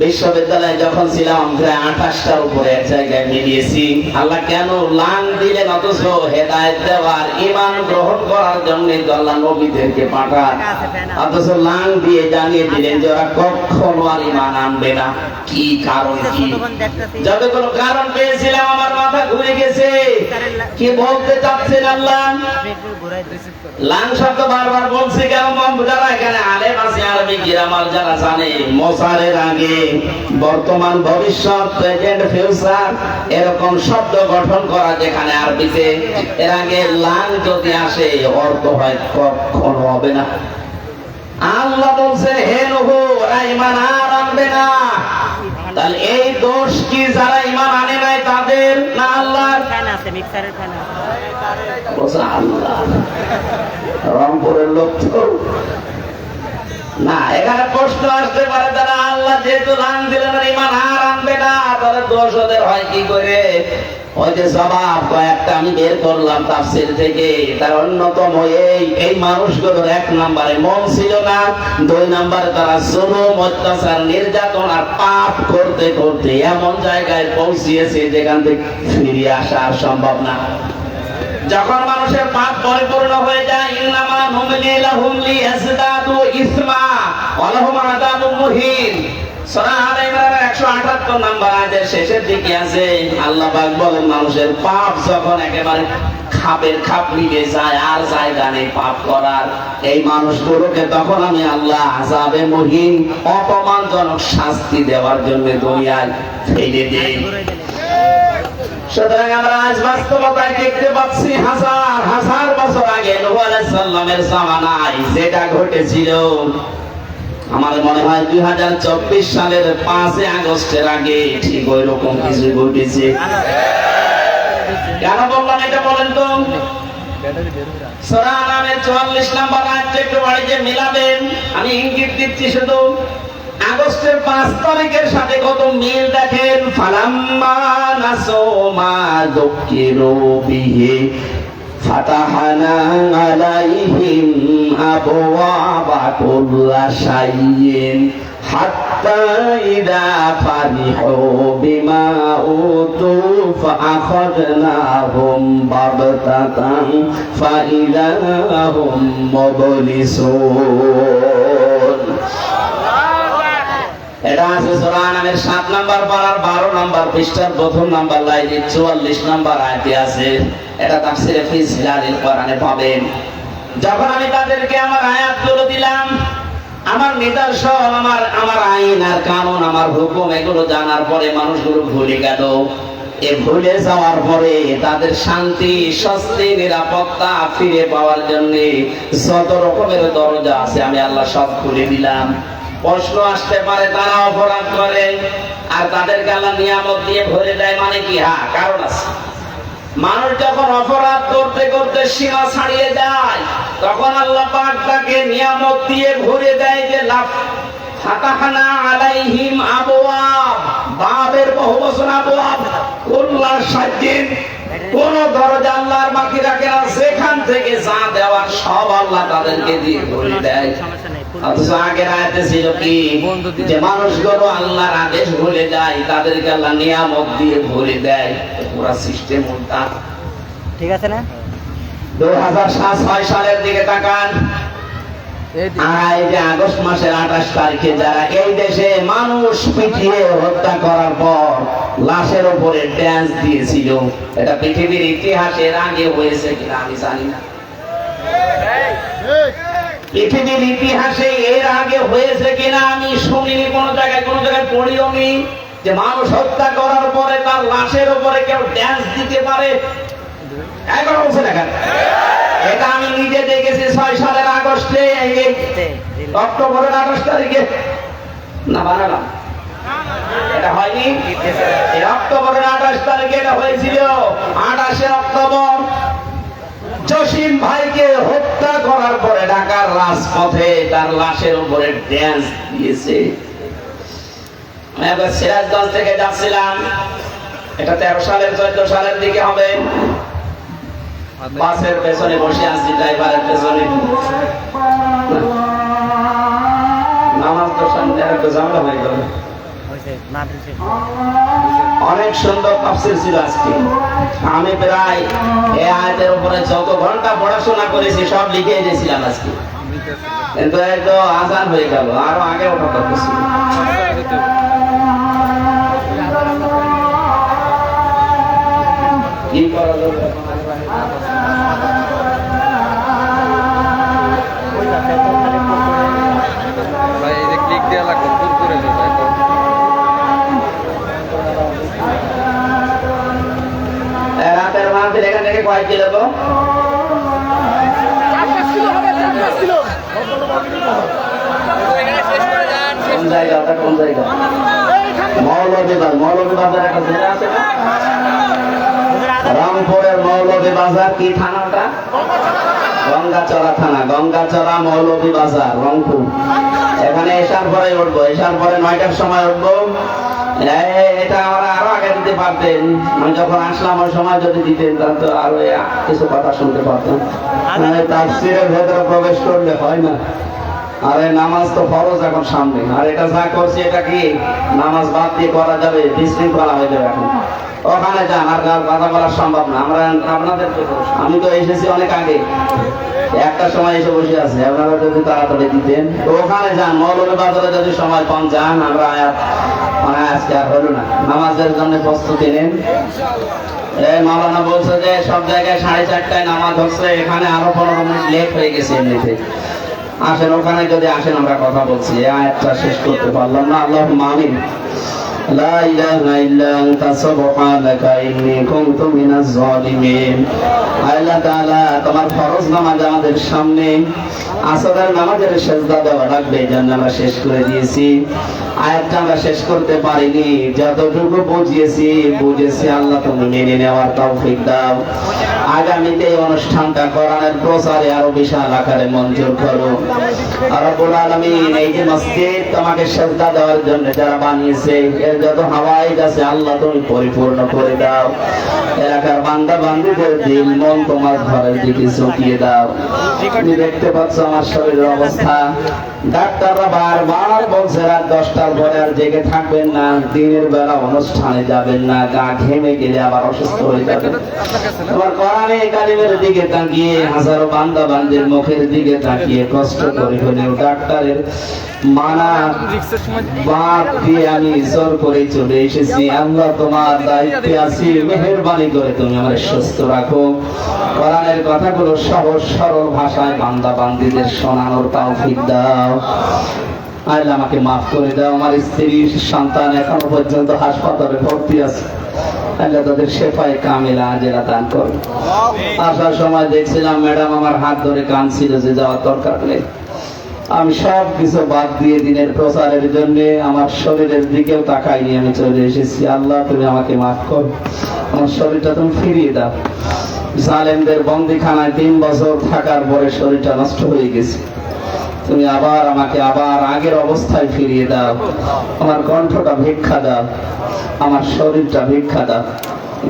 D: বিশ্ববিদ্যালয়ে যখন ছিলাম প্রায় 28টার উপরে এক জায়গায় মিলিয়েছি। আল্লাহ কেন লাং দিলেন অথচ হেদায়েত দেওয়ার, ঈমান গ্রহণ করার জন্য আল্লাহ নবীদেরকে পাঠান, অথচ লাং দিয়ে জানিয়ে দিলেন যে ওরা কখনো আর ঈমান আনবে না। কি কারণ? কি যত কোনো কারণ পেয়েছিলাম আমার মাথা ঘুরে গেছে। কি বলতে চাচ্ছেন আল্লাহ? লাং শব্দ বারবার বলছি কেন? যারা এখানে আলেম আছে, আরবি গ্রামার যারা জানে, মোসারের আগে বর্তমান, ভবিষ্যৎ, প্রেজেন্ট, ফিউচার এরকম শব্দ গঠন করা যেখানে আরবিতে, এর আগে লাং যদি আসে অর্থ হয় কখনো হবে না। আল্লাহ বলছে হে নূহ, ওরা ঈমান আর আনবে না। তাহলে এই দোষ কি যারা ঈমান আনে নাই তাদের না আল্লাহর?
E: ফ্যান আছে, মিক্সারের ফ্যান আছে।
D: বলছে আল্লাহ। রংপুরের লোক তো না, এখানে প্রশ্ন আসতে পারে তারা আল্লাহ যেহেতু লাং দিলেন ঈমান আর আনবে না, তাহলে দোষ ওদের হয় কি করে? ওই যে জবাব কয়েকটা আমি বের করলাম তাফসীর থেকে। তার অন্যতম এই মানুষগুলোর 1 নম্বরে মন ছিল না, 2 নম্বরে তারা জুলুম, অত্যাচার, নির্যাতন আর পাপ করতে করতে এমন জায়গায় পৌঁছিয়েছে যেখান থেকে ফিরে আসা আর সম্ভব না। যখন মানুষের পাপ পরিপূর্ণ হয়ে যায়, ইন্নামা নুমলি লাহুম লিয়াজদাদু ইসমা ওয়া লাহুম আযাবুম মুহিন। সূরা আলে ইমরানের 178 নম্বর আয়াতের শেষের দিকে আছে, আল্লাহ পাক বলেন মানুষের পাপ যখন একেবারে খাপের খাপ মিলে যায় আর জায়গা নেই পাপ করার, এই মানুষগুলোকে তখন আমি আল্লাহ আযাবে মুহিন, অপমানজনক শাস্তি দেওয়ার জন্য দুনিয়ায় ফেলে দেই। সুতরাং আমরা আজ বাস্তবতায় দেখতে পাচ্ছি হাজার হাজার বছর আগে নূহ আলাইহিস সালামের জামানায় যেটা ঘটেছিল, আমার মনে হয় 2024 সালের 5 আগস্টের আগে ঠিক ওই রকম কিছু ঘটেছে। কেন বললাম এটা বলেন তো? সূরা আনামের 44 নম্বর আয়াতটা একটু বাড়িতে মিলাবেন। আমি ইঙ্গিত দিচ্ছি শুধু। আগস্টের 5 তারিখের সাথে কত মিল দেখেন। ফালাম্মা নাসু মা যুকিরু বিহি ফাতাহানা আলাইহিম আবওয়াবা কুল্লা শাইইন হাত্তা ইযা ফারিহু বিমা উতু ফাআখাযনাহুম বাগতাতান ফাইযা হুম মুবলিসুন। এটা আছে সূরা আনামের 7 নম্বর পারার 12 নম্বর পৃষ্ঠার 1ম নম্বর লাইনে 44 নম্বর আয়াতে আছে। এটা তাফসীরে ফি জিলালিল কোরআনে পাবেন। যখন আমি তাদেরকে আমার আয়াতগুলো দিলাম, আমার নিদর্শন, আমার আইন আর কানুন, আমার হুকুম, এগুলো জানার পরে মানুষগুলো ভুলে গেল। এ ভুলে যাওয়ার পরে তাদের শান্তি, স্বস্তি, নিরাপত্তা ফিরে পাওয়ার জন্য যত রকমের দরজা আছে আমি আল্লাহ সব খুলে দিলাম। প্রশ্ন আসতে পারে তারা অপরাধ করে আর তাদেরকে আল্লাহ নিয়ামত দিয়ে ভরে দেয়, মানে কি? হ্যাঁ, কারণ আছে। মানুষ যখন অপরাধ করতে করতে সীমা ছাড়িয়ে যায় তখন আল্লাহ পাক তাকে নিয়ামত দিয়ে ভরে দেয়। যে লাভ ফাতাহানা আলাইহিম আবওয়াব, বাবের বহুবচন আবওয়াব, কুল্লা শাইইন, কোন দরজা আল্লাহর বাকি রাখে না। যেখান থেকে যা দেওয়ার সব আল্লাহ তাদেরকে দিয়ে ভরে দেয়।
E: সমস্যা নেই।
D: অথচ আগের আয়াতে ছিল কি, যে মানুষগুলো আল্লাহর আদেশ ভুলে যায় তাদেরকে আল্লাহ নিয়ামত দিয়ে ভরে দেয়। পুরা সিস্টেম উল্টা।
E: ঠিক আছে না?
D: 2006 সালের দিকে তাকান।
F: এই
D: এই যে আগস্ট মাসের 28 তারিখে যারা এই দেশে মানুষ পিটিয়ে হত্যা করার পর লাশের উপরে ড্যান্স দিয়েছিল, এটা পৃথিবীর ইতিহাসের আগে হয়েছে কিনা আমি জানি না। পৃথিবীর ইতিহাসে এর আগে হয়েছে কিনা আমি শুনিনি, কোন জায়গায় পড়িও নি যে মানুষ হত্যা করার পরে তার লাশের উপরে কেউ ড্যান্স দিতে পারে। এখন বলছে দেখেন, এটা আমি নিজে দেখেছি 6 সালের আগস্টে, অক্টোবরের 28 তারিখে না বানালাম, এটা হয়নি। এই অক্টোবরের 28 তারিখে এটা হয়েছিল। 28শে অক্টোবর জসিম ভাইকে হত্যা করার পরে ঢাকার রাজপথে তার লাশের উপরে ড্যান্স দিয়েছে। আমি একবার সিরাজগঞ্জ থেকে যাচ্ছিলাম, এটা 13 সালের 14 সালের দিকে হবে। বাসের পেছনে বসে আছি, ড্রাইভারের পেছনে। নামাজ তো সামনে একটু ঝামেলা হয়ে গেল। অনেক সুন্দর তাফসীর ছিল আজকে। আমি প্রায় এই আয়াতের উপরে যত ঘন্টা পড়াশোনা করেছি সব লিখে দিয়েছিলাম আজকে, কিন্তু এই তো আজান হয়ে গেল, আরো আগে ওঠা দরকার ছিল। কি করা যাবে?
F: ভাই এই যে ক্লিক দেওয়া লাগবে, দূর করে দেবো এখন।
D: রাতের মাহফিল এখান থেকে কয় কিলো গো? কোন জায়গা ওটা, কোন জায়গা? মৌলভীবাজার একটা জেলা আছে না? রংপুরের মৌলভীবাজার কি থানা ওটা? গঙ্গাচড়া থানা, গঙ্গাচড়া মৌলভীবাজার, রংপুর। এখানে এসার পরে উঠবো, এসার পরে 9টার সময় উঠবো। এটা আমরা আরো আগে দিতে পারতেন, আমি যখন আসলাম ওই সময় যদি দিতেন তাহলে তো আরো কিছু কথা শুনতে পারতাম। তাফসীরের ভেতরে প্রবেশ করলে হয় না। আরে নামাজ তো ফরজ এখন সামনে, আর এটা যা করছি এটা কি নামাজ বাদ দিয়ে করা যাবে? বিশৃঙ্খলা হয়ে যাবে। এখন ওখানে যান, আর কথা বলা সম্ভব না। আমরা আপনাদের, আমি তো এসেছি অনেক আগে, 1টার সময় এসে বসে আছি। আপনারা যদি তাড়াতাড়ি দিতেন তো ওখানে যান, মৌলভীবাজারে যদি সময় পান যান। আমরা আজকে আর হলো না, নামাজের জন্য প্রস্তুতি নেন। মাওলানা বলছে যে সব জায়গায় 4:30টায় নামাজ হচ্ছে, এখানে আরো 15 মিনিট লেট হয়ে গেছে এমনিতে। আসেন ওখানে যদি আসেন, আমরা কথা বলছি। এই আয়াতটা শেষ করতে পারলাম না। আল্লাহুম্মা আমিন। লা ইলাহা ইল্লা আনতা সুবহানাকা ইন্নী কুনতু মিনাজ জালিমিন। আল্লাহ তাআলা, তোমার ফরজ নামাজ আমাদের সামনে, আসরের নামাজের সিজদা দেওয়া লাগবে, এই জন্য আমরা শেষ করে দিয়েছি। আয়াতটা আমরা শেষ করতে পারিনি, যতটুকু বুঝেছি আল্লাহ তুমি মেনে নেওয়ার তৌফিক দাও। আগামীতে এই অনুষ্ঠানটা কোরআনের প্রচারে আরো বিশাল আকারে মঞ্জুর করো। রব্বুল আলামিন, এই যে মসজিদ তোমাকে সিজদা দেওয়ার জন্য যারা বানিয়েছে, এর যত হাওয়াইজ আছে আল্লাহ তুমি পরিপূর্ণ করে দাও। এলাকার বান্দা বান্দীদের দিল মন তোমার ঘরের দিকে ঝুঁকিয়ে দাও। তুমি দেখতে পাচ্ছ আমার শরীরের অবস্থা। ডাক্তাররা বারবার বলছে রাত 10টার পরে আর জেগে থাকবেন না, দিনের বেলা অনুষ্ঠানে যাবেন না, গা ঘেমে গেলে আবার অসুস্থ হয়ে যাবেন। তোমার কোরআনে কারিমের দিকে তাকিয়ে, হাজারো বান্দা বান্দির মুখের দিকে তাকিয়ে কষ্ট করে হলেও ডাক্তারের মানা বাদ দিয়ে আমি জোর করে চলে এসেছি। আল্লাহ তোমার দায়িত্বে আছি, মেহেরবানি করে তুমি আমার সুস্থ রাখো। কোরআনের কথাগুলো সহজ সরল ভাষায় বান্দা বান্দীদের শোনানোর তৌফিক দাও। আল্লাহ আমাকে মাফ করে দাও। আমার স্ত্রী সন্তান এখনো পর্যন্ত হাসপাতালে ভর্তি আছে, আল্লাহ তাদের শেফায়ে কামিলা আজেলা দান করো। আসার সময় দেখছিলাম ম্যাডাম আমার হাত ধরে কাঁদছিল যে যাওয়ার দরকার নেই। আমি সব কিছু বাদ দিয়ে দিনের প্রচারের জন্য আমার শরীরের দিকেও তাকাইনি, আমি চলে এসেছি। আল্লাহ তুমি আমাকে মাফ করো, আমার শরীরটা তুমি ফিরিয়ে দাও। জালেমদের বন্দিখানায় 3 বছর থাকার পরে শরীরটা নষ্ট হয়ে গেছে, তুমি আবার আমাকে আবার আগের অবস্থায় ফিরিয়ে দাও। আমার কণ্ঠটা ভিক্ষা দাও, আমার শরীরটা ভিক্ষা দাও।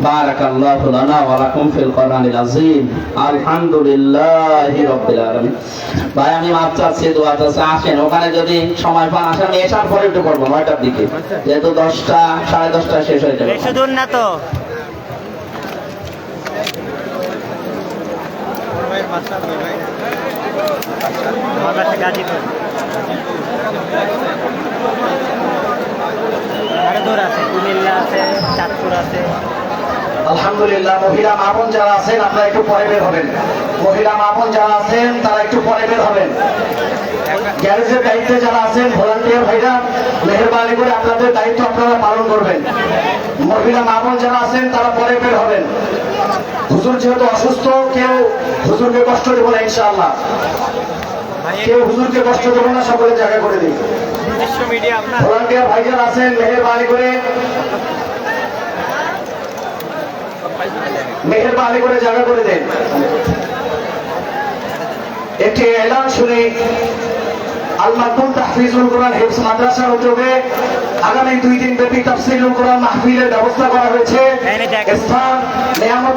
D: বারাকাল্লাহু লানা ওয়া লাকুম ফিল কোরআনিল আযীম। আলহামদুলিল্লাহি রাব্বিল আলামিন। ভাই আমি মাপ চাচ্ছি, দোয়া চাচ্ছি, আসেন ওখানে যদি সময় পান আসেন, আমি এসার পরে একটু করবো 9টার দিকে, যেহেতু 10টা 10:30 শেষ হয়ে যাবে।
E: বেশি দূর না তো। আমার বাসা গাজীপুর। আরো দূর আছে, কুমিল্লা আছে, চাঁদপুর আছে।
A: আলহামদুলিল্লাহ, মহিলা মা বোন যারা আছেন আপনারা একটু পরে বের হবেন। মহিলা মা বোন যারা আছেন তারা একটু পরে বের হবেন। গ্যারেজের দায়িত্বে যারা আছেন ভলান্টিয়ার ভাইরা, মেহেরবানি করে আপনাদের দায়িত্ব আপনারা পালন করবেন। মহিলা মা বোন যারা আছেন তারা পরে বের হবেন। হুজুর যেহেতু অসুস্থ, কেউ হুজুরকে কষ্ট দেবো না ইনশাআল্লাহ। কেউ হুজুরকে কষ্ট দেবো না, সকলে জায়গা করে দিই।
E: মিডিয়া আপনার
A: ভলান্টিয়ার ভাই যারা আছেন মেহেরবানি করে জায়গা করে দেন। একটি এলান শুনি। আল মাকবুল তাহফিজুল কোরআন হিফজ মাদ্রাসার উদ্যোগে আগামী 2 দিন ব্যাপী তাফসীরুল কোরআন মাহফিলের ব্যবস্থা করা হয়েছে। স্থান নিয়ামত